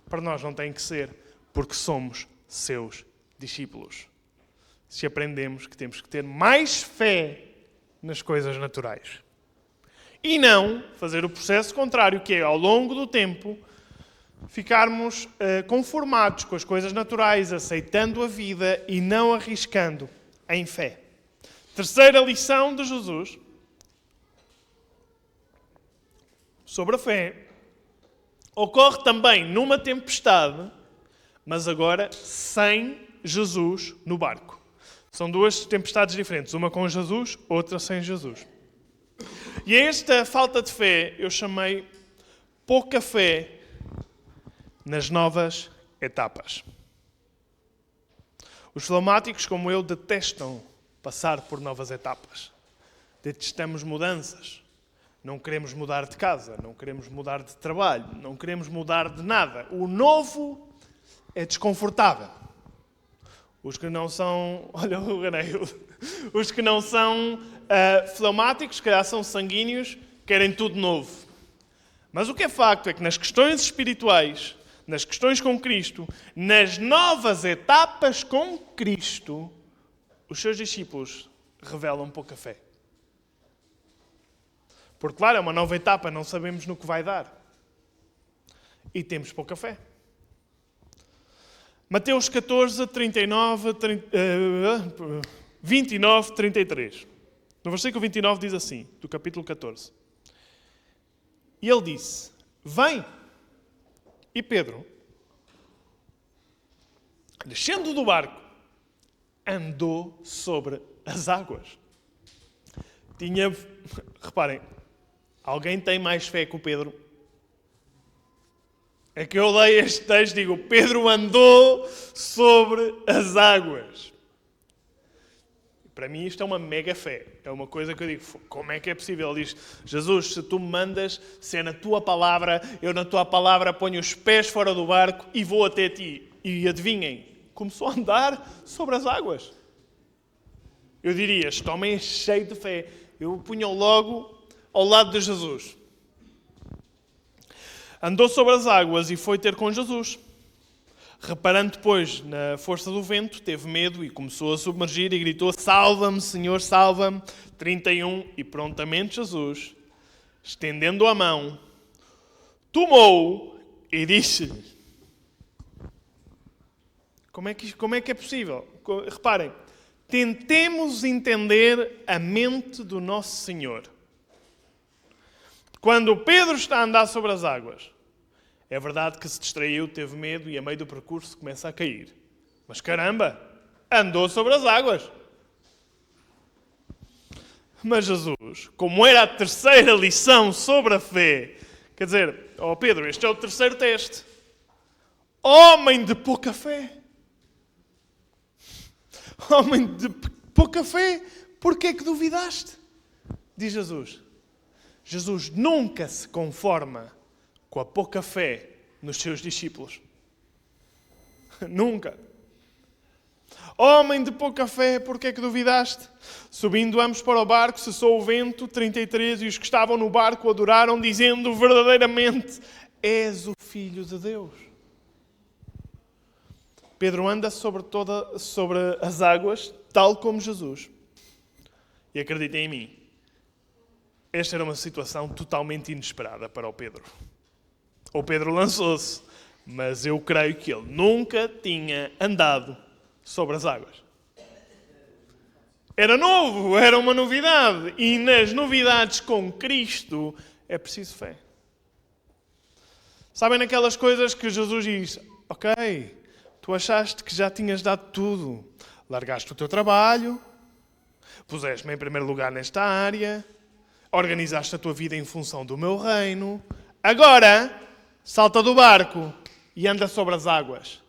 A: para nós não tem que ser, porque somos seus discípulos. Se aprendemos que temos que ter mais fé nas coisas naturais. E não fazer o processo contrário, que é, ao longo do tempo, ficarmos conformados com as coisas naturais, aceitando a vida e não arriscando em fé. Terceira lição de Jesus sobre a fé ocorre também numa tempestade, mas agora sem Jesus no barco. São 2 tempestades diferentes, uma com Jesus, outra sem Jesus. E a esta falta de fé eu chamei pouca fé nas novas etapas. Os fleumáticos, como eu, detestam passar por novas etapas. Detestamos mudanças. Não queremos mudar de casa, não queremos mudar de trabalho, não queremos mudar de nada. O novo é desconfortável. Os que não são... Olha o ganeio. Os que não são fleumáticos, que calhar são sanguíneos, querem tudo novo. Mas o que é facto é que nas questões espirituais, nas questões com Cristo, nas novas etapas com Cristo, os seus discípulos revelam pouca fé. Porque, claro, é uma nova etapa, não sabemos no que vai dar. E temos pouca fé. Mateus 14, 29, 33. No versículo 29 diz assim, do capítulo 14. E ele disse, vem. E Pedro, descendo do barco, andou sobre as águas. Reparem, alguém tem mais fé que o Pedro? É que eu leio este texto e digo, Pedro andou sobre as águas. Para mim isto é uma mega fé. É uma coisa que eu digo, como é que é possível? Ele diz, Jesus, se tu me mandas, se é na tua palavra, eu na tua palavra ponho os pés fora do barco e vou até ti. E adivinhem, começou a andar sobre as águas. Eu diria, este homem é cheio de fé. Eu o punha logo ao lado de Jesus. Andou sobre as águas e foi ter com Jesus. Reparando depois na força do vento, teve medo e começou a submergir e gritou, salva-me, Senhor, salva-me. 31, e prontamente Jesus, estendendo a mão, tomou-o e disse-lhe. Como é que é possível? Reparem, tentemos entender a mente do nosso Senhor. Quando Pedro está a andar sobre as águas, é verdade que se distraiu, teve medo e a meio do percurso começa a cair. Mas caramba, andou sobre as águas. Mas Jesus, como era a terceira lição sobre a fé, quer dizer, Pedro, este é o terceiro teste. Homem de pouca fé. Homem de pouca fé, porquê é que duvidaste? Diz Jesus. Jesus nunca se conforma com a pouca fé nos seus discípulos. Nunca. Homem de pouca fé, porquê é que duvidaste? Subindo ambos para o barco, cessou o vento, 33, e os que estavam no barco adoraram, dizendo verdadeiramente, és o Filho de Deus. Pedro anda sobre as águas, tal como Jesus. E acreditem em mim, esta era uma situação totalmente inesperada para o Pedro. O Pedro lançou-se, mas eu creio que ele nunca tinha andado sobre as águas. Era novo, era uma novidade. E nas novidades com Cristo é preciso fé. Sabem naquelas coisas que Jesus diz, ok, tu achaste que já tinhas dado tudo. Largaste o teu trabalho, puseste-me em primeiro lugar nesta área, organizaste a tua vida em função do meu reino. Agora, salta do barco e anda sobre as águas.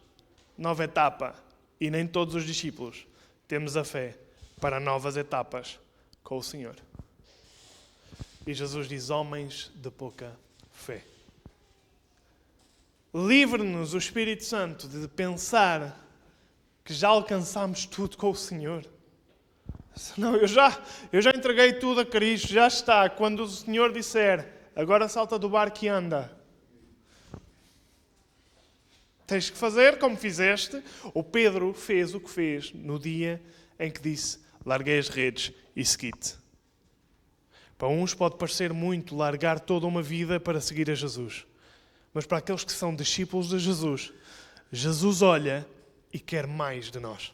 A: Nova etapa. E nem todos os discípulos temos a fé para novas etapas com o Senhor. E Jesus diz, homens de pouca fé. Livre-nos o Espírito Santo de pensar que já alcançamos tudo com o Senhor. Não, eu já entreguei tudo a Cristo, já está. Quando o Senhor disser, agora salta do barco e anda. Tens que fazer como fizeste. O Pedro fez o que fez no dia em que disse, larguei as redes e segui-te. Para uns pode parecer muito largar toda uma vida para seguir a Jesus. Mas para aqueles que são discípulos de Jesus, Jesus olha e quer mais de nós.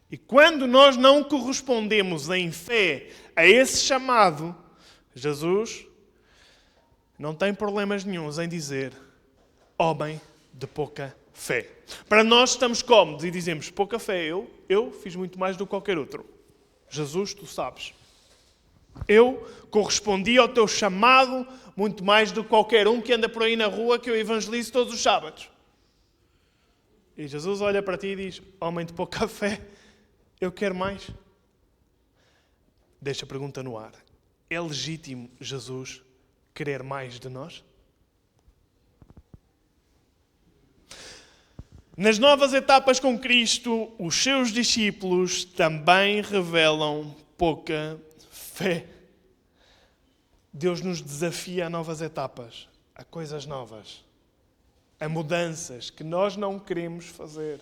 A: E quando nós não correspondemos em fé a esse chamado, Jesus não tem problemas nenhuns em dizer, homem de pouca fé. Para nós estamos cómodos e dizemos, pouca fé, eu fiz muito mais do que qualquer outro. Jesus, tu sabes. Eu correspondi ao teu chamado muito mais do que qualquer um que anda por aí na rua que eu evangelizo todos os sábados. E Jesus olha para ti e diz, homem de pouca fé, eu quero mais. Deixa a pergunta no ar. É legítimo Jesus querer mais de nós? Nas novas etapas com Cristo, os seus discípulos também revelam pouca fé. Deus nos desafia a novas etapas, a coisas novas, a mudanças que nós não queremos fazer.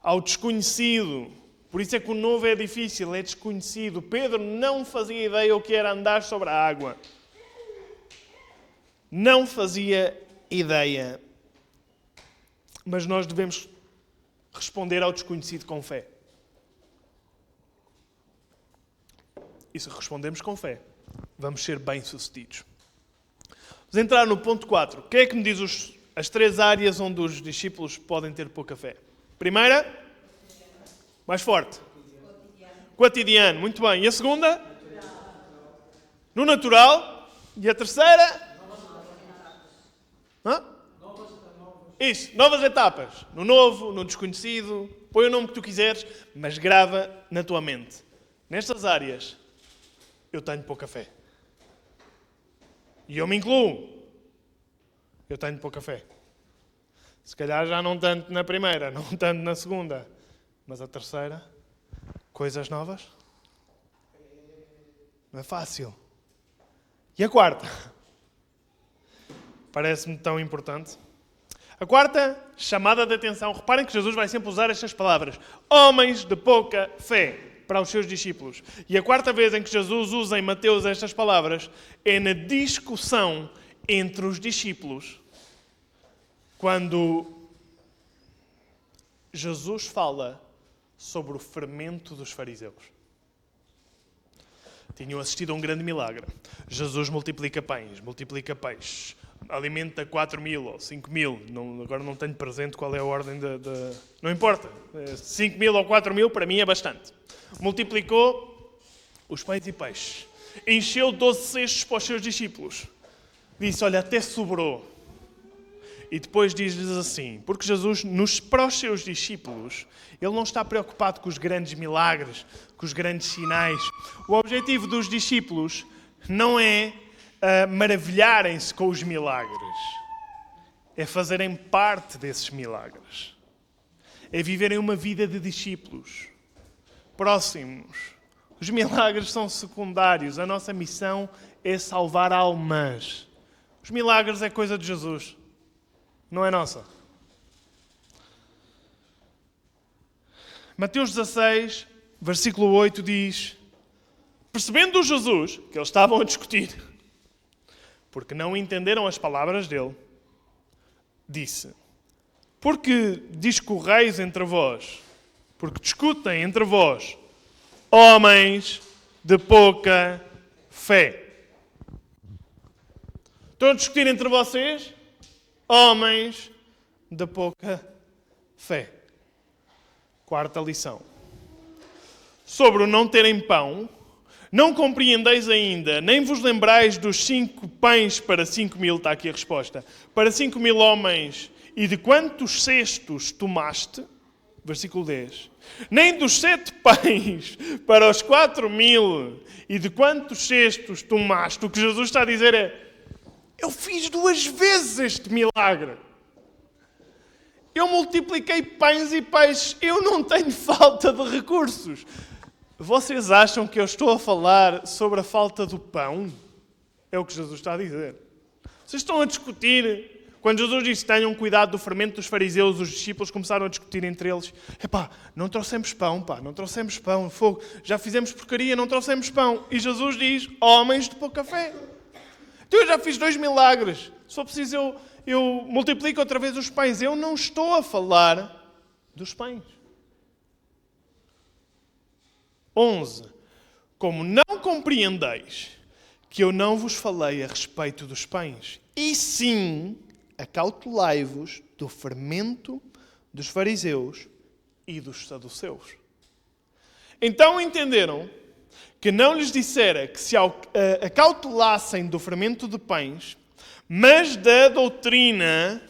A: Ao desconhecido. Por isso é que o novo é difícil, é desconhecido. Pedro não fazia ideia o que era andar sobre a água. Não fazia ideia. Mas nós devemos responder ao desconhecido com fé. E se respondemos com fé, vamos ser bem-sucedidos. Vamos entrar no ponto 4. O que é que me diz as 3 áreas onde os discípulos podem ter pouca fé. Primeira, mais forte. Cotidiano, muito bem. E a segunda? No natural. E a terceira? Isso, novas etapas. No novo, no desconhecido. Põe o nome que tu quiseres, mas grava na tua mente. Nestas áreas, eu tenho pouca fé. E eu me incluo. Eu tenho pouca fé. Se calhar já não tanto na primeira, não tanto na segunda. Mas a terceira, coisas novas. Não é fácil. E a quarta? Parece-me tão importante. A quarta, chamada de atenção. Reparem que Jesus vai sempre usar estas palavras. Homens de pouca fé, para os seus discípulos. E a quarta vez em que Jesus usa em Mateus estas palavras é na discussão entre os discípulos, quando Jesus fala sobre o fermento dos fariseus. Tinham assistido a um grande milagre. Jesus multiplica pães, multiplica peixes, alimenta 4.000 ou 5.000. Agora não tenho presente qual é a ordem de... Não importa. 5.000 ou 4.000 para mim é bastante. Multiplicou os pães e peixes. Encheu 12 cestos para os seus discípulos. Disse, olha, até sobrou. E depois diz-lhes assim, porque Jesus, para os seus discípulos, ele não está preocupado com os grandes milagres, com os grandes sinais. O objetivo dos discípulos não é maravilharem-se com os milagres. É fazerem parte desses milagres. É viverem uma vida de discípulos, próximos. Os milagres são secundários. A nossa missão é salvar almas. Os milagres é coisa de Jesus. Não é nossa. Mateus 16, versículo 8 diz: percebendo Jesus, que eles estavam a discutir, porque não entenderam as palavras dele, disse: porque discorreis entre vós, porque discutem entre vós, homens de pouca fé. Estão a discutir entre vocês? Homens de pouca fé. Quarta lição. Sobre o não terem pão, não compreendeis ainda, nem vos lembrais dos 5 pães para 5.000, está aqui a resposta, para 5.000 homens, e de quantos cestos tomaste? Versículo 10. Nem dos 7 pães para os 4.000, e de quantos cestos tomaste? O que Jesus está a dizer é, eu fiz 2 vezes este milagre. Eu multipliquei pães e peixes. Eu não tenho falta de recursos. Vocês acham que eu estou a falar sobre a falta do pão? É o que Jesus está a dizer. Vocês estão a discutir. Quando Jesus disse, tenham cuidado do fermento dos fariseus, os discípulos começaram a discutir entre eles. Epá, não trouxemos pão, pá, não trouxemos pão. Fogo. Já fizemos porcaria, não trouxemos pão. E Jesus diz, homens de pouca fé. Então eu já fiz 2 milagres. Se for preciso eu multiplico outra vez os pães. Eu não estou a falar dos pães. 11. Como não compreendeis que eu não vos falei a respeito dos pães, e sim acautelai-vos do fermento dos fariseus e dos saduceus. Então entenderam que não lhes dissera que se acautelassem do fermento de pães, mas da doutrina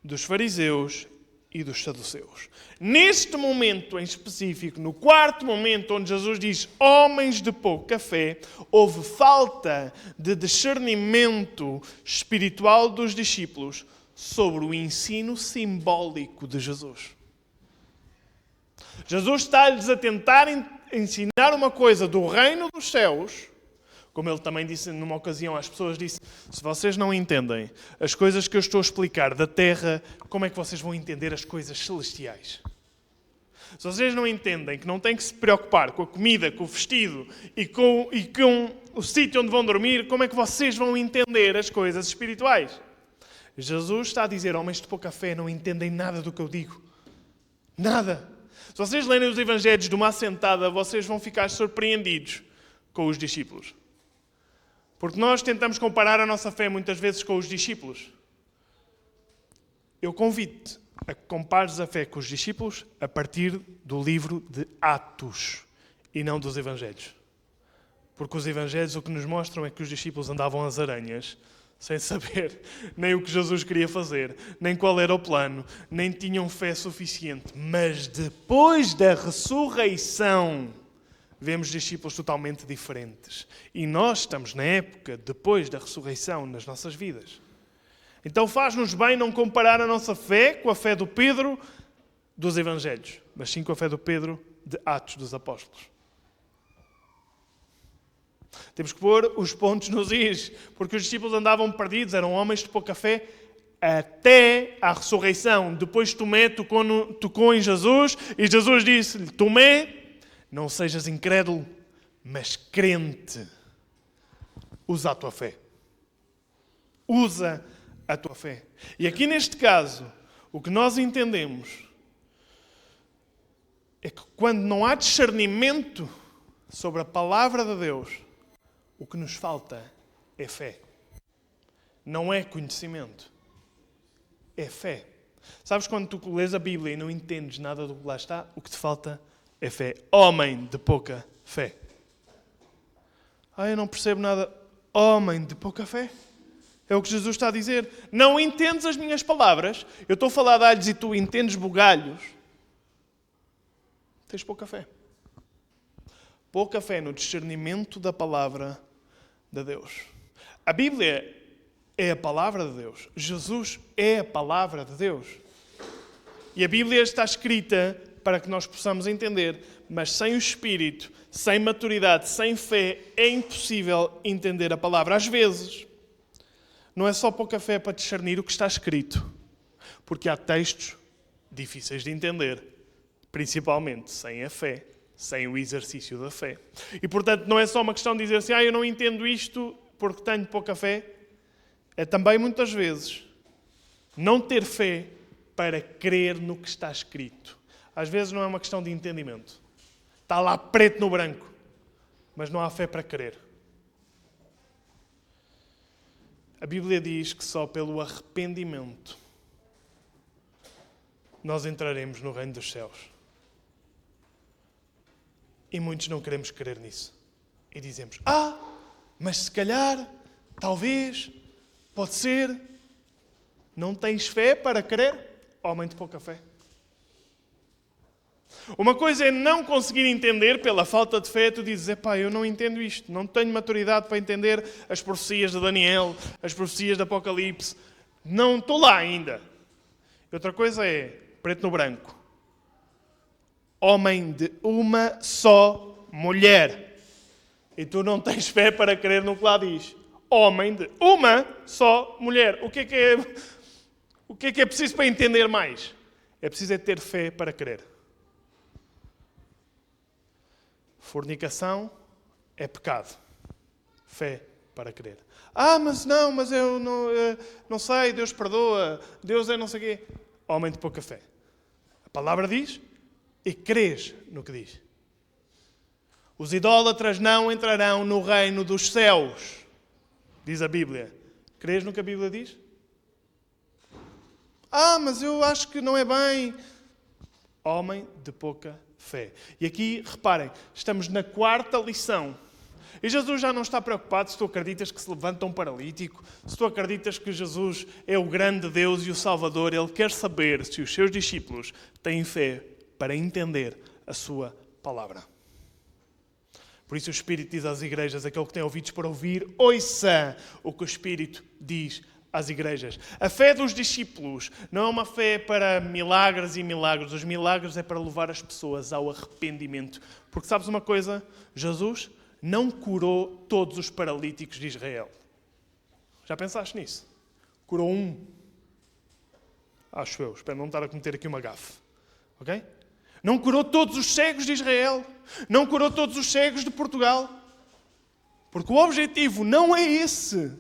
A: dos fariseus e dos saduceus. Neste momento em específico, no 4º momento onde Jesus diz homens de pouca fé, houve falta de discernimento espiritual dos discípulos sobre o ensino simbólico de Jesus. Jesus está-lhes a tentar ensinar uma coisa do reino dos céus, como ele também disse numa ocasião às pessoas, disse, se vocês não entendem as coisas que eu estou a explicar da terra, como é que vocês vão entender as coisas celestiais? Se vocês não entendem que não têm que se preocupar com a comida, com o vestido e com o sítio onde vão dormir, como é que vocês vão entender as coisas espirituais? Jesus está a dizer, homens de pouca fé não entendem nada do que eu digo. Nada. Se vocês lerem os evangelhos de uma assentada, vocês vão ficar surpreendidos com os discípulos. Porque nós tentamos comparar a nossa fé muitas vezes com os discípulos. eu convido-te a que compares a fé com os discípulos a partir do livro de Atos e não dos Evangelhos. Porque os Evangelhos o que nos mostram é que os discípulos andavam às aranhas, sem saber nem o que Jesus queria fazer, nem qual era o plano, nem tinham fé suficiente. Mas depois da ressurreição, vemos discípulos totalmente diferentes. E nós estamos na época depois da ressurreição nas nossas vidas. Então faz-nos bem não comparar a nossa fé com a fé do Pedro dos Evangelhos, mas sim com a fé do Pedro de Atos dos Apóstolos. Temos que pôr os pontos nos is, porque os discípulos andavam perdidos, eram homens de pouca fé, até à ressurreição. Depois Tomé tocou em Jesus e Jesus disse-lhe: Tomé, não sejas incrédulo, mas crente. Usa a tua fé. Usa a tua fé. E aqui neste caso, o que nós entendemos é que quando não há discernimento sobre a palavra de Deus, o que nos falta é fé. Não é conhecimento. É fé. Sabes quando tu lês a Bíblia e não entendes nada do que lá está? O que te falta é fé. Homem de pouca fé. Eu não percebo nada. Homem de pouca fé. É o que Jesus está a dizer. Não entendes as minhas palavras. Eu estou a falar de alhos e tu entendes bugalhos. Tens pouca fé. Pouca fé no discernimento da palavra de Deus. A Bíblia é a palavra de Deus. Jesus é a palavra de Deus. E a Bíblia está escrita para que nós possamos entender, mas sem o Espírito, sem maturidade, sem fé, é impossível entender a palavra. Às vezes, não é só pouca fé para discernir o que está escrito, porque há textos difíceis de entender, principalmente sem a fé, sem o exercício da fé. E, portanto, não é só uma questão de dizer assim, eu não entendo isto porque tenho pouca fé. É também, muitas vezes, não ter fé para crer no que está escrito. Às vezes não é uma questão de entendimento. Está lá preto no branco, mas não há fé para crer. A Bíblia diz que só pelo arrependimento nós entraremos no reino dos céus. E muitos não queremos crer nisso. E dizemos, mas se calhar, talvez, pode ser. Não tens fé para crer? Homem de pouca fé. Uma coisa é não conseguir entender pela falta de fé. Tu dizes, eu não entendo isto. Não tenho maturidade para entender as profecias de Daniel, as profecias de Apocalipse. Não estou lá ainda. Outra coisa é, preto no branco. Homem de uma só mulher. E tu não tens fé para crer no que lá diz. Homem de uma só mulher. O que é preciso para entender mais? É preciso ter fé para crer. Fornicação é pecado. Fé para crer. Mas eu não sei, Deus perdoa, Deus é não sei o quê. Homem de pouca fé. A palavra diz e crês no que diz. Os idólatras não entrarão no reino dos céus, diz a Bíblia. Crês no que a Bíblia diz? Mas eu acho que não é bem. Homem de pouca fé. E aqui, reparem, estamos na 4ª lição. E Jesus já não está preocupado se tu acreditas que se levanta um paralítico, se tu acreditas que Jesus é o grande Deus e o Salvador. Ele quer saber se os seus discípulos têm fé para entender a sua palavra. Por isso o Espírito diz às igrejas, aquele que tem ouvidos para ouvir, ouça o que o Espírito diz às igrejas. A fé dos discípulos não é uma fé para milagres e milagres. Os milagres é para levar as pessoas ao arrependimento. Porque sabes uma coisa? Jesus não curou todos os paralíticos de Israel. Já pensaste nisso? Curou um. Acho eu. Espero não estar a cometer aqui uma gafe. Ok? Não curou todos os cegos de Israel. Não curou todos os cegos de Portugal. Porque o objetivo não é esse.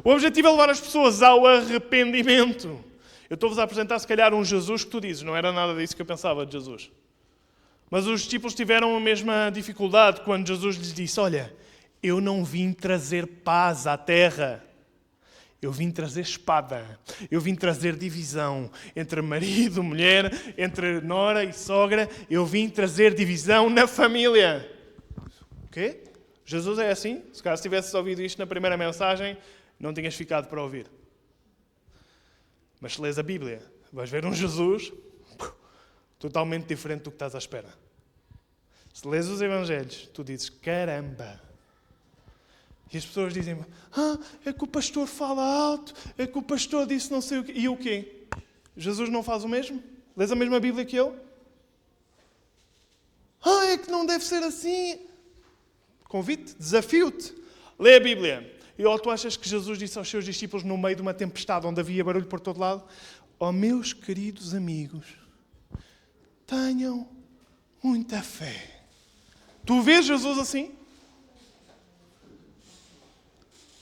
A: O objetivo é levar as pessoas ao arrependimento. Eu estou-vos a apresentar, se calhar, um Jesus que tu dizes. Não era nada disso que eu pensava de Jesus. Mas os discípulos tiveram a mesma dificuldade quando Jesus lhes disse, olha, eu não vim trazer paz à terra. Eu vim trazer espada. Eu vim trazer divisão entre marido, mulher, entre nora e sogra. Eu vim trazer divisão na família. O quê? Jesus é assim? Se caso tivesses ouvido isto na primeira mensagem, não tinhas ficado para ouvir. Mas se lês a Bíblia, vais ver um Jesus totalmente diferente do que estás à espera. Se lês os Evangelhos, tu dizes, caramba. E as pessoas dizem, é que o pastor fala alto, é que o pastor disse não sei o quê. E o quê? Jesus não faz o mesmo? Lês a mesma Bíblia que ele? É que não deve ser assim. Convite-te, desafio-te. Lê a Bíblia. E ou tu achas que Jesus disse aos seus discípulos no meio de uma tempestade onde havia barulho por todo lado, meus queridos amigos, tenham muita fé. Tu vês Jesus assim?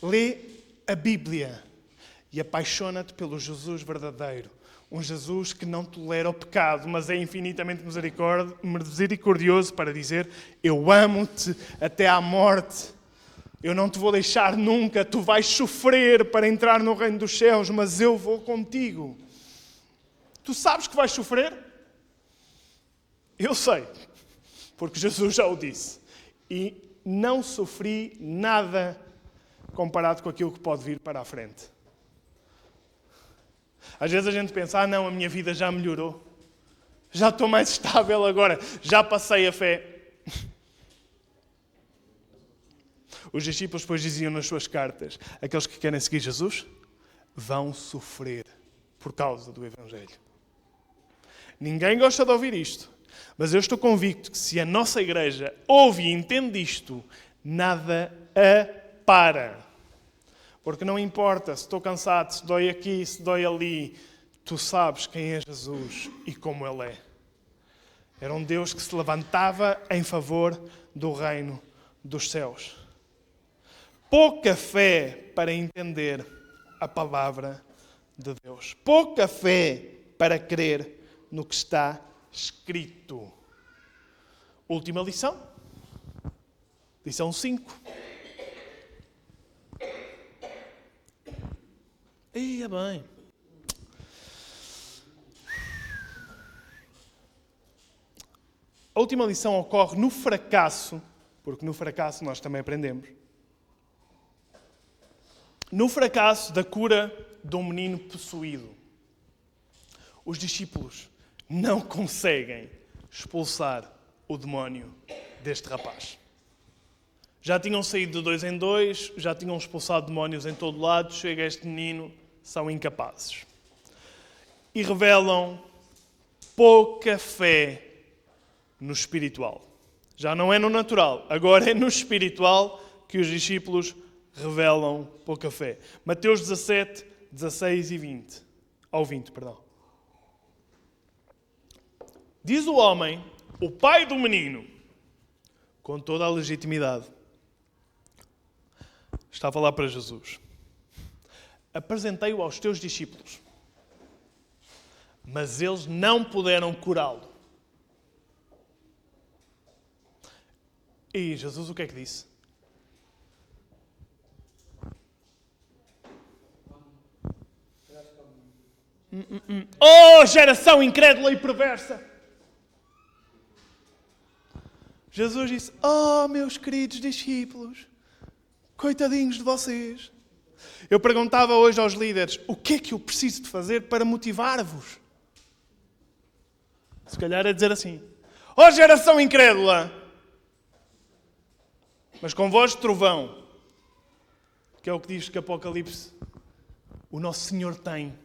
A: Lê a Bíblia e apaixona-te pelo Jesus verdadeiro. Um Jesus que não tolera o pecado, mas é infinitamente misericordioso para dizer, eu amo-te até à morte. Eu não te vou deixar nunca. Tu vais sofrer para entrar no reino dos céus, mas eu vou contigo. Tu sabes que vais sofrer? Eu sei, porque Jesus já o disse. E não sofri nada comparado com aquilo que pode vir para a frente. Às vezes a gente pensa, não, a minha vida já melhorou. Já estou mais estável agora. Já passei a fé. Os discípulos depois diziam nas suas cartas, aqueles que querem seguir Jesus vão sofrer por causa do Evangelho. Ninguém gosta de ouvir isto, mas eu estou convicto que se a nossa igreja ouve e entende isto, nada a para. Porque não importa se estou cansado, se dói aqui, se dói ali, tu sabes quem é Jesus e como Ele é. Era um Deus que se levantava em favor do reino dos céus. Pouca fé para entender a palavra de Deus. Pouca fé para crer no que está escrito. Última lição. Lição 5. Ia bem. A última lição ocorre no fracasso, porque no fracasso nós também aprendemos. No fracasso da cura de um menino possuído. Os discípulos não conseguem expulsar o demónio deste rapaz. Já tinham saído de 2 em 2, já tinham expulsado demónios em todo lado, chega este menino, são incapazes. E revelam pouca fé no espiritual. Já não é no natural, agora é no espiritual que os discípulos revelam pouca fé. Mateus 17, 16 e 20. Ao 20, perdão. Diz o homem, o pai do menino, com toda a legitimidade, estava lá para Jesus. Apresentei-o aos teus discípulos, mas eles não puderam curá-lo. E Jesus o que é que disse? Oh, geração incrédula e perversa! Jesus disse, meus queridos discípulos, coitadinhos de vocês. Eu perguntava hoje aos líderes, o que é que eu preciso de fazer para motivar-vos? Se calhar é dizer assim, geração incrédula, mas com voz de trovão, que é o que diz que Apocalipse, o Nosso Senhor tem.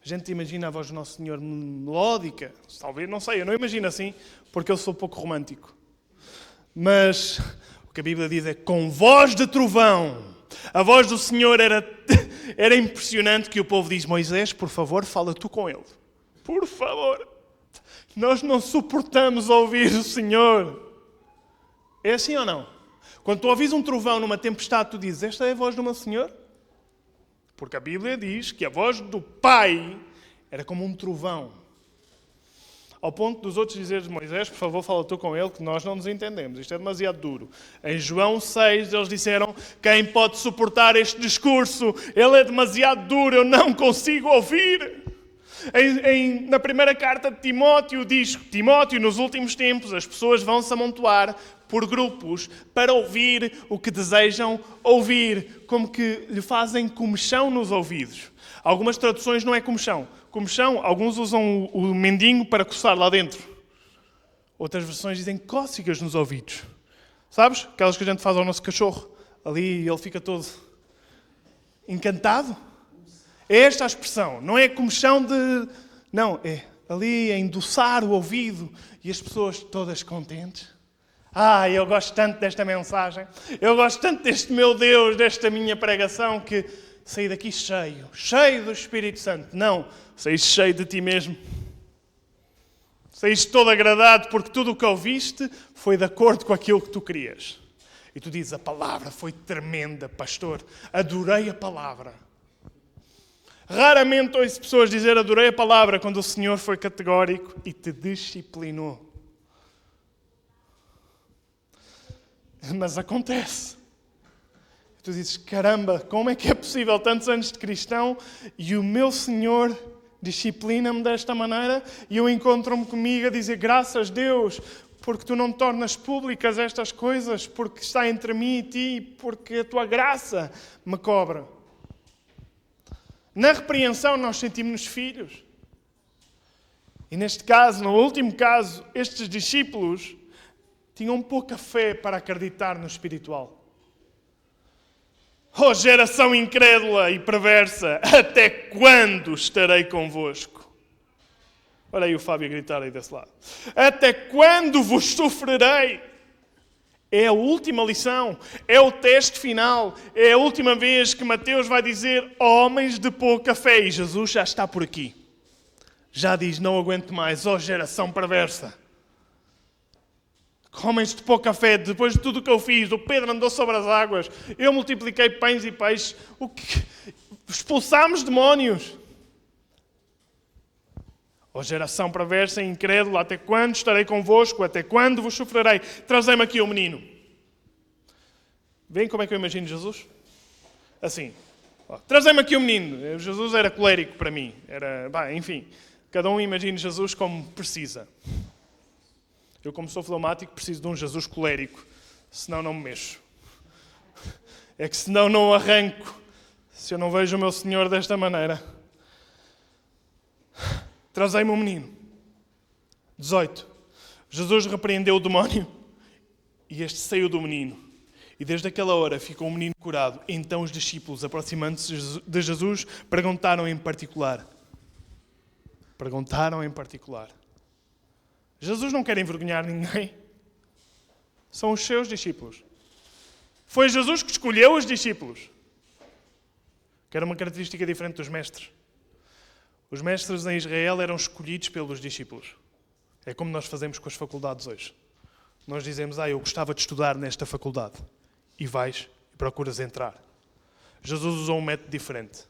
A: A gente imagina a voz do Nosso Senhor melódica, talvez, não sei, eu não imagino assim, porque eu sou pouco romântico. Mas o que a Bíblia diz é com voz de trovão. A voz do Senhor era impressionante, que o povo diz, Moisés, por favor, fala tu com ele. Por favor. Nós não suportamos ouvir o Senhor. É assim ou não? Quando tu ouvis um trovão numa tempestade, tu dizes, esta é a voz do meu Senhor? Porque a Bíblia diz que a voz do Pai era como um trovão. Ao ponto dos outros dizerem: Moisés, por favor, fala tu com ele, que nós não nos entendemos. Isto é demasiado duro. Em João 6, eles disseram: quem pode suportar este discurso? Ele é demasiado duro, eu não consigo ouvir. Na primeira carta de Timóteo diz: Timóteo, nos últimos tempos as pessoas vão se amontoar por grupos para ouvir o que desejam ouvir, como que lhe fazem comichão nos ouvidos. Algumas traduções não é comichão. Comichão, alguns usam o mendinho para coçar lá dentro. Outras versões dizem cócegas nos ouvidos. Sabes? Aquelas que a gente faz ao nosso cachorro. Ali ele fica todo encantado. É esta a expressão. Não é comichão de... Não, é ali a endoçar o ouvido e as pessoas todas contentes. Eu gosto tanto desta mensagem. Eu gosto tanto deste meu Deus, desta minha pregação, que saí daqui cheio do Espírito Santo. Não, saíste cheio de ti mesmo. Saíste todo agradado porque tudo o que ouviste foi de acordo com aquilo que tu querias. E tu dizes: a palavra foi tremenda, pastor. Adorei a palavra. Raramente ouço pessoas dizer adorei a palavra quando o Senhor foi categórico e te disciplinou. Mas acontece. Tu dizes: caramba, como é que é possível tantos anos de cristão e o meu Senhor disciplina-me desta maneira e eu encontro-me comigo a dizer: graças a Deus, porque tu não tornas públicas estas coisas, porque está entre mim e ti, porque a tua graça me cobra. Na repreensão nós sentimos-nos filhos. E neste caso, no último caso, estes discípulos tinham pouca fé para acreditar no espiritual. Oh, geração incrédula e perversa, até quando estarei convosco? Olha aí o Fábio a gritar aí desse lado. Até quando vos sofrerei? É a última lição, é o teste final, é a última vez que Mateus vai dizer homens de pouca fé. E Jesus já está por aqui. Já diz: não aguento mais, ó geração perversa. Homens de pouca fé, depois de tudo o que eu fiz, o Pedro andou sobre as águas, eu multipliquei pães e peixes, expulsámos demónios. Ó geração perversa e incrédula, até quando estarei convosco? Até quando vos sofrerei? Trazei-me aqui o menino. Veem como é que eu imagino Jesus? Assim. Trazei-me aqui o menino. Jesus era colérico para mim. Enfim, cada um imagina Jesus como precisa. Eu, como sou fleumático, preciso de um Jesus colérico. Senão não me mexo. É que senão não arranco. Se eu não vejo o meu Senhor desta maneira. Trazei-me um menino. 18. Jesus repreendeu o demónio e este saiu do menino. E desde aquela hora ficou o menino curado. Então os discípulos, aproximando-se de Jesus, perguntaram em particular. Jesus não quer envergonhar ninguém. São os seus discípulos. Foi Jesus que escolheu os discípulos. Que era uma característica diferente dos mestres. Os mestres em Israel eram escolhidos pelos discípulos. É como nós fazemos com as faculdades hoje. Nós dizemos: eu gostava de estudar nesta faculdade. E vais e procuras entrar. Jesus usou um método diferente.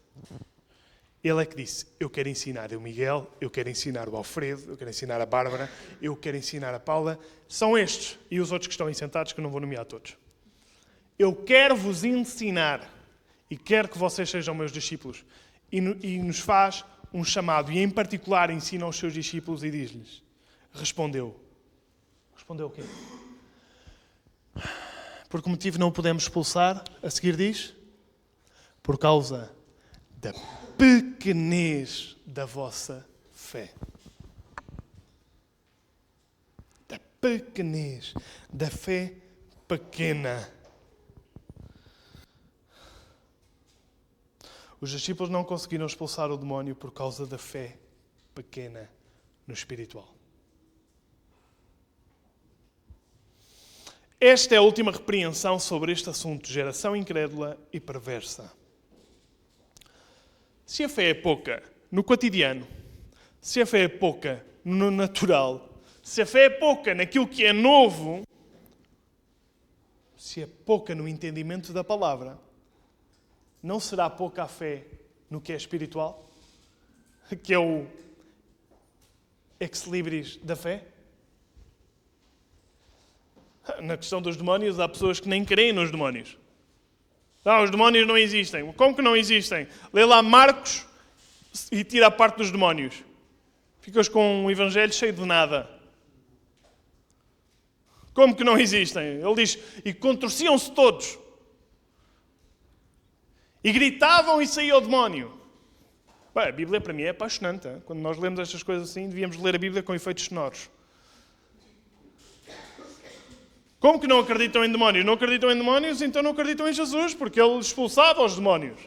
A: Ele é que disse: eu quero ensinar o Miguel, eu quero ensinar o Alfredo, eu quero ensinar a Bárbara, eu quero ensinar a Paula. São estes e os outros que estão aí sentados, que eu não vou nomear todos. Eu quero vos ensinar e quero que vocês sejam meus discípulos. E nos faz um chamado, e em particular ensina aos seus discípulos e diz-lhes: respondeu o quê? Por que motivo não o podemos expulsar? A seguir diz: por causa da pequenez da vossa fé. Da pequenez, da fé pequena. Os discípulos não conseguiram expulsar o demónio por causa da fé pequena no espiritual. Esta é a última repreensão sobre este assunto, geração incrédula e perversa. Se a fé é pouca no cotidiano, se a fé é pouca no natural, se a fé é pouca naquilo que é novo, se é pouca no entendimento da palavra, não será pouca a fé no que é espiritual? Que é ex-libris da fé? Na questão dos demónios, há pessoas que nem creem nos demónios. Não, os demónios não existem. Como que não existem? Lê lá Marcos e tira a parte dos demónios. Ficas com um evangelho cheio de nada. Como que não existem? Ele diz, e contorciam-se todos. E gritavam e saía o demónio. Bem, a Bíblia para mim é apaixonante. Hein? Quando nós lemos estas coisas assim, devíamos ler a Bíblia com efeitos sonoros. Como que não acreditam em demónios? Não acreditam em demónios, então não acreditam em Jesus, porque ele expulsava os demónios.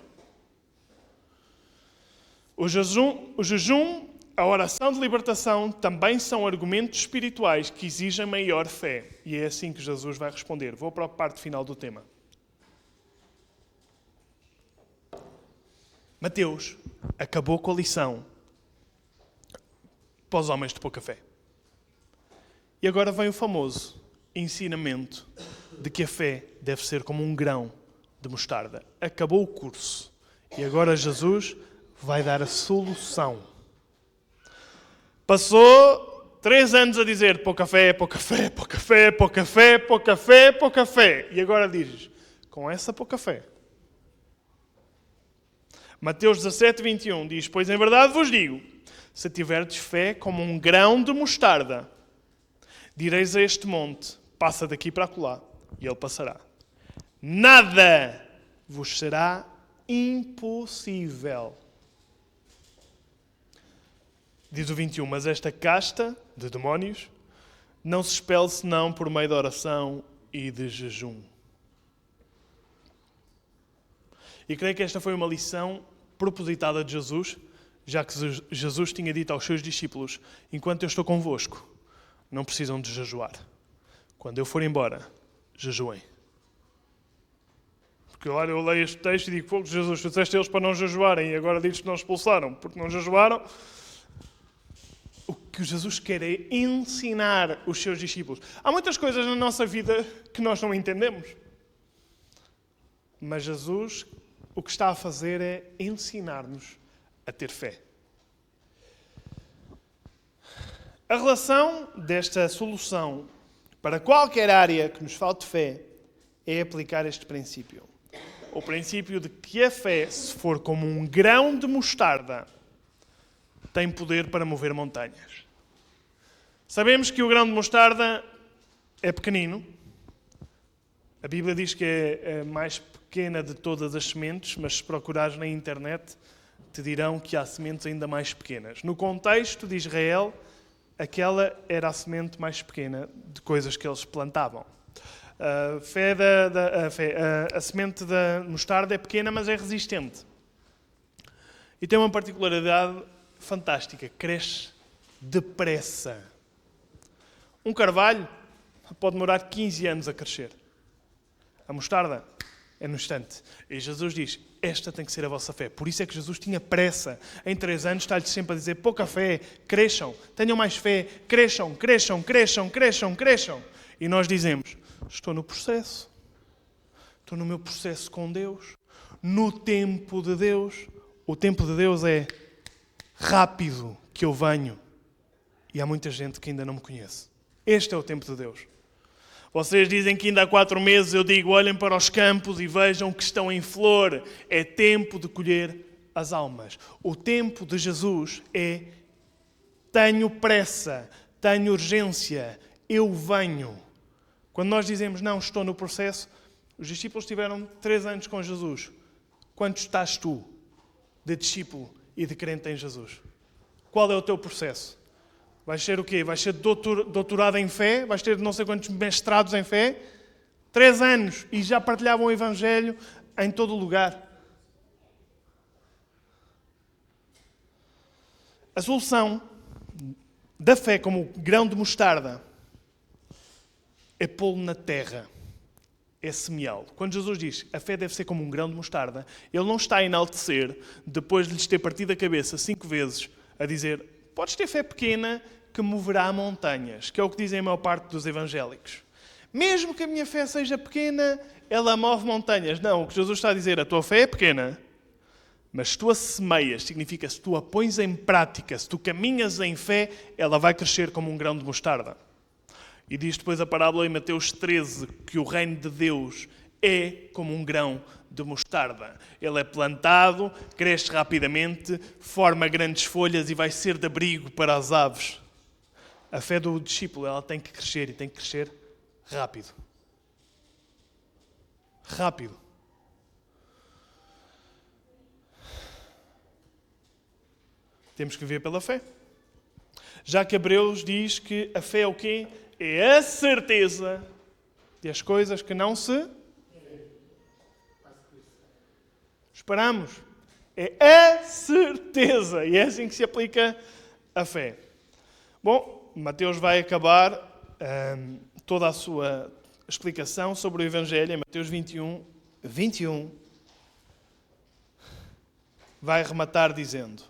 A: O jejum, a oração de libertação também são argumentos espirituais que exigem maior fé. E é assim que Jesus vai responder. Vou para a parte final do tema. Mateus acabou com a lição para os homens de pouca fé. E agora vem o famoso ensinamento de que a fé deve ser como um grão de mostarda. Acabou o curso. E agora Jesus vai dar a solução. Passou 3 anos a dizer pouca fé, pouca fé, pouca fé, pouca fé, pouca fé, pouca fé. E agora dizes, com essa pouca fé. Mateus 17, 21 diz, pois em verdade vos digo, se tiverdes fé como um grão de mostarda, direis a este monte, passa daqui para acolá, e ele passará. Nada vos será impossível. Diz o 21, mas esta casta de demónios não se expele senão por meio de oração e de jejum. E creio que esta foi uma lição propositada de Jesus, já que Jesus tinha dito aos seus discípulos, enquanto eu estou convosco, não precisam de jejuar. Quando eu for embora, jejuem. Porque olha, eu leio este texto e digo, pô, Jesus, tu disseste a eles para não jejuarem e agora dizes que não expulsaram, porque não jejuaram. O que Jesus quer é ensinar os seus discípulos. Há muitas coisas na nossa vida que nós não entendemos. Mas Jesus, o que está a fazer é ensinar-nos a ter fé. A relação desta solução para qualquer área que nos falte fé é aplicar este princípio. O princípio de que a fé, se for como um grão de mostarda, tem poder para mover montanhas. Sabemos que o grão de mostarda é pequenino. A Bíblia diz que é a mais pequena de todas as sementes, mas se procurares na internet, te dirão que há sementes ainda mais pequenas. No contexto de Israel, aquela era a semente mais pequena de coisas que eles plantavam. A semente da mostarda é pequena, mas é resistente. E tem uma particularidade fantástica, cresce depressa. Um carvalho pode demorar 15 anos a crescer. A mostarda é no instante. E Jesus diz, esta tem que ser a vossa fé. Por isso é que Jesus tinha pressa. Em 3 anos está-lhe sempre a dizer, pouca fé, cresçam, tenham mais fé, cresçam, cresçam, cresçam, cresçam, cresçam. E nós dizemos, estou no processo. Estou no meu processo com Deus. No tempo de Deus. O tempo de Deus é rápido que eu venho. E há muita gente que ainda não me conhece. Este é o tempo de Deus. Vocês dizem que ainda há 4 meses eu digo, olhem para os campos e vejam que estão em flor. É tempo de colher as almas. O tempo de Jesus é, tenho pressa, tenho urgência, eu venho. Quando nós dizemos, não, estou no processo, os discípulos tiveram 3 anos com Jesus. Quanto estás tu de discípulo e de crente em Jesus? Qual é o teu processo? Vais ser o quê? Vais ser doutorado em fé? Vais ter não sei quantos mestrados em fé? 3 anos e já partilhavam o Evangelho em todo o lugar. A solução da fé como grão de mostarda é pô-lo na terra. É semeá-lo. Quando Jesus diz a fé deve ser como um grão de mostarda, ele não está a enaltecer, depois de lhes ter partido a cabeça 5 vezes, a dizer, podes ter fé pequena que moverá montanhas, que é o que dizem a maior parte dos evangélicos. Mesmo que a minha fé seja pequena, ela move montanhas. Não, o que Jesus está a dizer, a tua fé é pequena, Mas se tu a semeias, significa se tu a pões em prática, se tu caminhas em fé, ela vai crescer como um grão de mostarda. E diz depois a parábola em Mateus 13 que o reino de Deus é como um grão de mostarda. Ele é plantado, cresce rapidamente, forma grandes folhas e vai ser de abrigo para as aves. A fé do discípulo, ela tem que crescer e tem que crescer rápido. Rápido. Temos que viver pela fé. Já que Hebreus diz que a fé é o quê? É a certeza de as coisas que não se esperamos. É a certeza. E é assim que se aplica a fé. Bom, Mateus vai acabar toda a sua explicação sobre o Evangelho em Mateus 21. Vai rematar dizendo: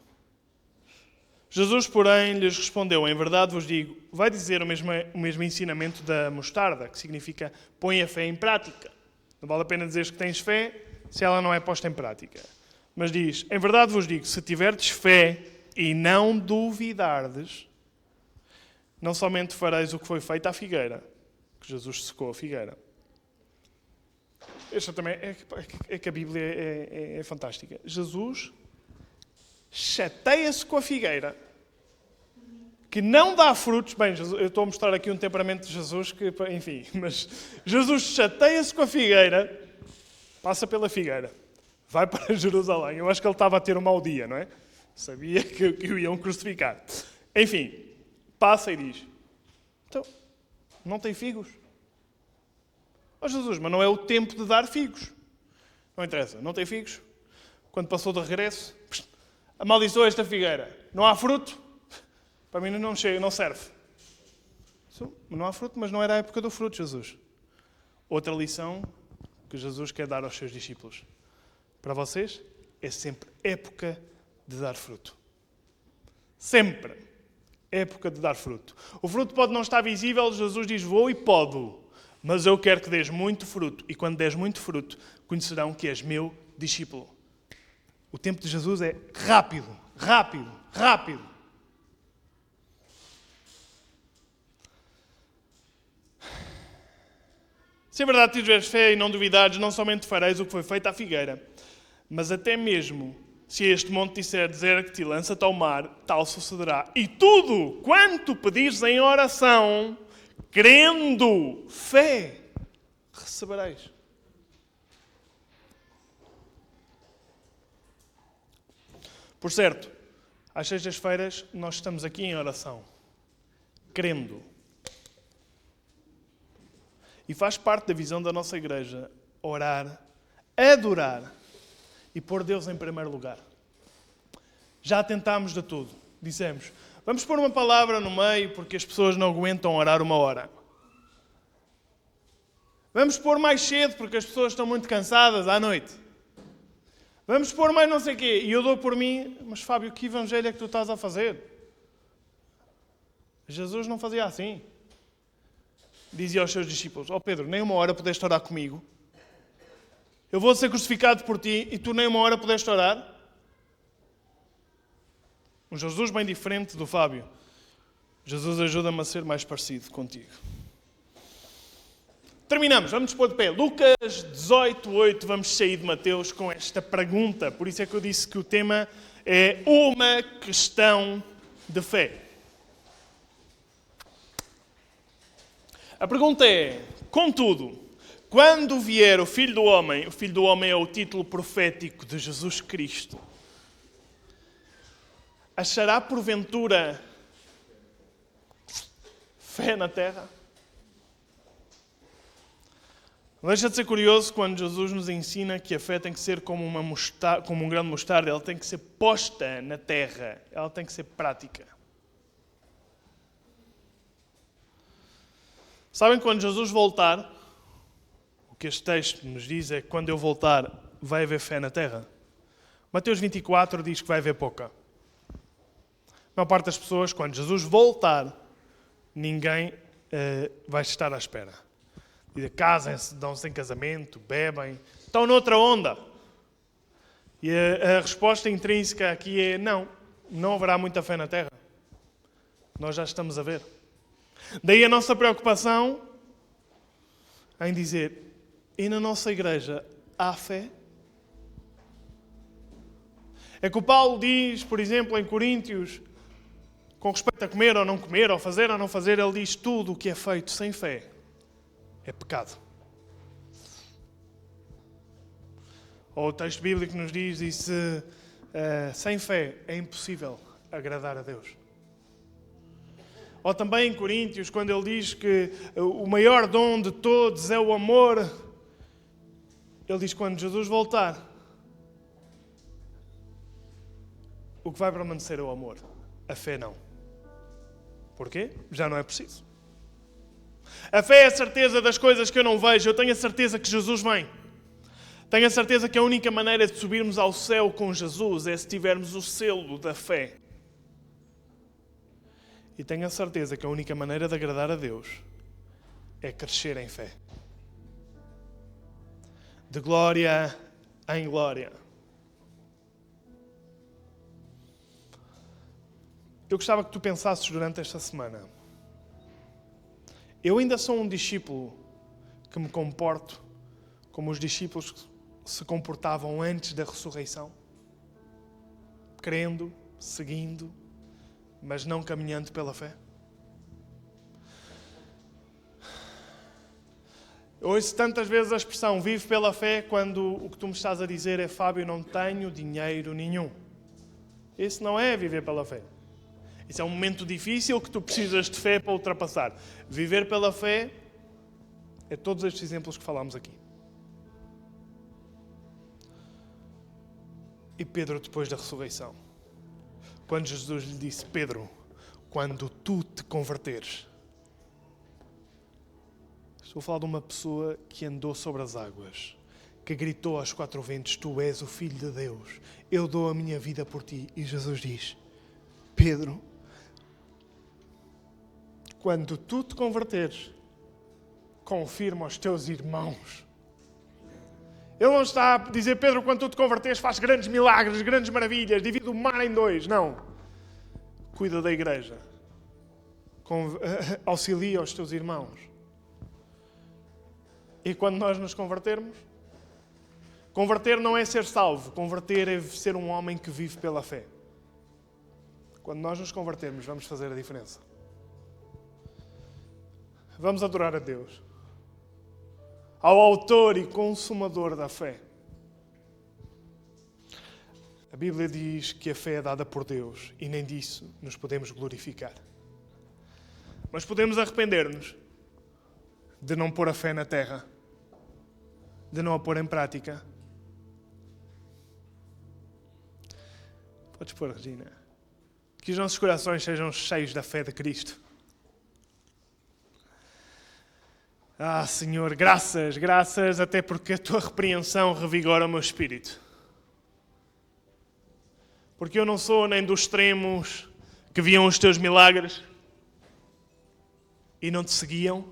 A: Jesus, porém, lhes respondeu: em verdade vos digo, vai dizer o mesmo ensinamento da mostarda, que significa põe a fé em prática. Não vale a pena dizer que tens fé se ela não é posta em prática. Mas diz: em verdade vos digo, se tiverdes fé e não duvidardes, não somente fareis o que foi feito à figueira, que Jesus secou a figueira. Esta também é que a Bíblia é fantástica. Jesus chateia-se com a figueira, que não dá frutos. Bem, eu estou a mostrar aqui um temperamento de Jesus, que, enfim, mas Jesus chateia-se com a figueira, passa pela figueira, vai para Jerusalém. Eu acho que ele estava a ter um mau dia, não é? Sabia que o iam crucificar. Enfim, passa e diz: então, não tem figos? Ó Jesus, mas não é o tempo de dar figos. Não interessa, não tem figos. Quando passou de regresso, amaldiçoou esta figueira. Não há fruto? Para mim não chega, não serve. Não há fruto, mas não era a época do fruto, Jesus. Outra lição que Jesus quer dar aos seus discípulos. Para vocês, é sempre época de dar fruto. Sempre época de dar fruto. O fruto pode não estar visível, Jesus diz: vou e podo, mas eu quero que dês muito fruto. E quando des muito fruto, conhecerão que és meu discípulo. O tempo de Jesus é rápido, rápido, rápido. Se é verdade tiveres fé e não duvidares, não somente fareis o que foi feito à figueira, mas até mesmo se a este monte disseres: ergue-te e lança-te ao mar, tal sucederá. E tudo quanto pedires em oração, crendo, fé, recebereis. Por certo, às sextas-feiras nós estamos aqui em oração, crendo. E faz parte da visão da nossa igreja orar, adorar e pôr Deus em primeiro lugar. Já tentámos de tudo. Dissemos: vamos pôr uma palavra no meio porque as pessoas não aguentam orar 1 hora. Vamos pôr mais cedo porque as pessoas estão muito cansadas à noite. Vamos pôr mais não sei o quê. E eu dou por mim: mas Fábio, que evangelho é que tu estás a fazer? Jesus não fazia assim. Dizia aos seus discípulos: ó Pedro, nem 1 hora pudeste orar comigo. Eu vou ser crucificado por ti e tu nem 1 hora pudeste orar. Um Jesus bem diferente do Fábio. Jesus, ajuda-me a ser mais parecido contigo. Terminamos, vamos nos pôr de pé. Lucas 18:8, vamos sair de Mateus com esta pergunta. Por isso é que eu disse que o tema é uma questão de fé. A pergunta é: contudo, quando vier o Filho do Homem é o título profético de Jesus Cristo, achará porventura fé na terra? Não deixa de ser curioso quando Jesus nos ensina que a fé tem que ser como um grão de mostarda, ela tem que ser posta na terra, ela tem que ser prática. Sabem, quando Jesus voltar, o que este texto nos diz é que quando eu voltar vai haver fé na terra. Mateus 24 diz que vai haver pouca. A maior parte das pessoas, quando Jesus voltar, ninguém vai estar à espera. Casem-se, dão-se em casamento, bebem, estão noutra onda. E a resposta intrínseca aqui é não. Não haverá muita fé na terra. Nós já estamos a ver. Daí a nossa preocupação em dizer, e na nossa igreja há fé? É que o Paulo diz, por exemplo, em Coríntios, com respeito a comer ou não comer, ou fazer ou não fazer, ele diz tudo o que é feito sem fé é pecado. Ou o texto bíblico nos diz, sem fé é impossível agradar a Deus. Ou também em Coríntios, quando ele diz que o maior dom de todos é o amor, ele diz que quando Jesus voltar, o que vai permanecer é o amor. A fé não. Porquê? Já não é preciso. A fé é a certeza das coisas que eu não vejo. Eu tenho a certeza que Jesus vem. Tenho a certeza que a única maneira de subirmos ao céu com Jesus é se tivermos o selo da fé. E tenho a certeza que a única maneira de agradar a Deus é crescer em fé. De glória em glória. Eu gostava que tu pensasses durante esta semana. Eu ainda sou um discípulo que me comporto como os discípulos que se comportavam antes da ressurreição? Crendo, seguindo, mas não caminhando pela fé? Eu ouço tantas vezes a expressão vive pela fé quando o que tu me estás a dizer é Fábio, não tenho dinheiro nenhum. Isso não é viver pela fé. Isso é um momento difícil que tu precisas de fé para ultrapassar. Viver pela fé é todos estes exemplos que falámos aqui. E Pedro, depois da ressurreição, quando Jesus lhe disse, Pedro, quando tu te converteres, estou a falar de uma pessoa que andou sobre as águas, que gritou aos quatro ventos, tu és o Filho de Deus, eu dou a minha vida por ti. E Jesus diz, Pedro, quando tu te converteres, confirma aos teus irmãos. Ele não está a dizer, Pedro, quando tu te converteres, faz grandes milagres, grandes maravilhas, divide o mar em dois. Não. Cuida da igreja. Auxilia os teus irmãos. E quando nós nos convertermos, converter não é ser salvo, converter é ser um homem que vive pela fé. Quando nós nos convertermos, vamos fazer a diferença. Vamos adorar a Deus, ao autor e consumador da fé. A Bíblia diz que a fé é dada por Deus e nem disso nos podemos glorificar. Mas podemos arrepender-nos de não pôr a fé na terra, de não a pôr em prática. Podes pôr, Regina. Que os nossos corações sejam cheios da fé de Cristo. Ah, Senhor, graças, graças, até porque a Tua repreensão revigora o meu espírito. Porque eu não sou nem dos extremos que viam os Teus milagres e não Te seguiam,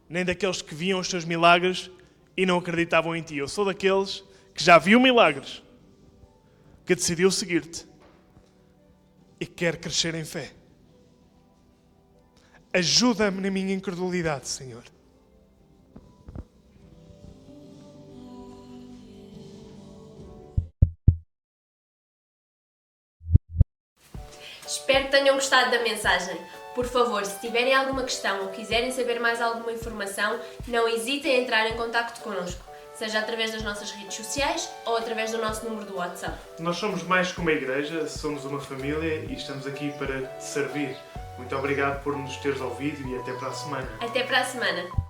A: nem daqueles que viam os Teus milagres e não acreditavam em Ti. Eu sou daqueles que já viu milagres, que decidiu seguir-Te e que quer crescer em fé. Ajuda-me na minha incredulidade, Senhor.
B: Espero que tenham gostado da mensagem. Por favor, se tiverem alguma questão ou quiserem saber mais alguma informação, não hesitem em entrar em contacto connosco, seja através das nossas redes sociais ou através do nosso número do WhatsApp.
A: Nós somos mais que uma igreja, somos uma família e estamos aqui para te servir. Muito obrigado por nos teres ouvido e até para a semana.
B: Até para a semana!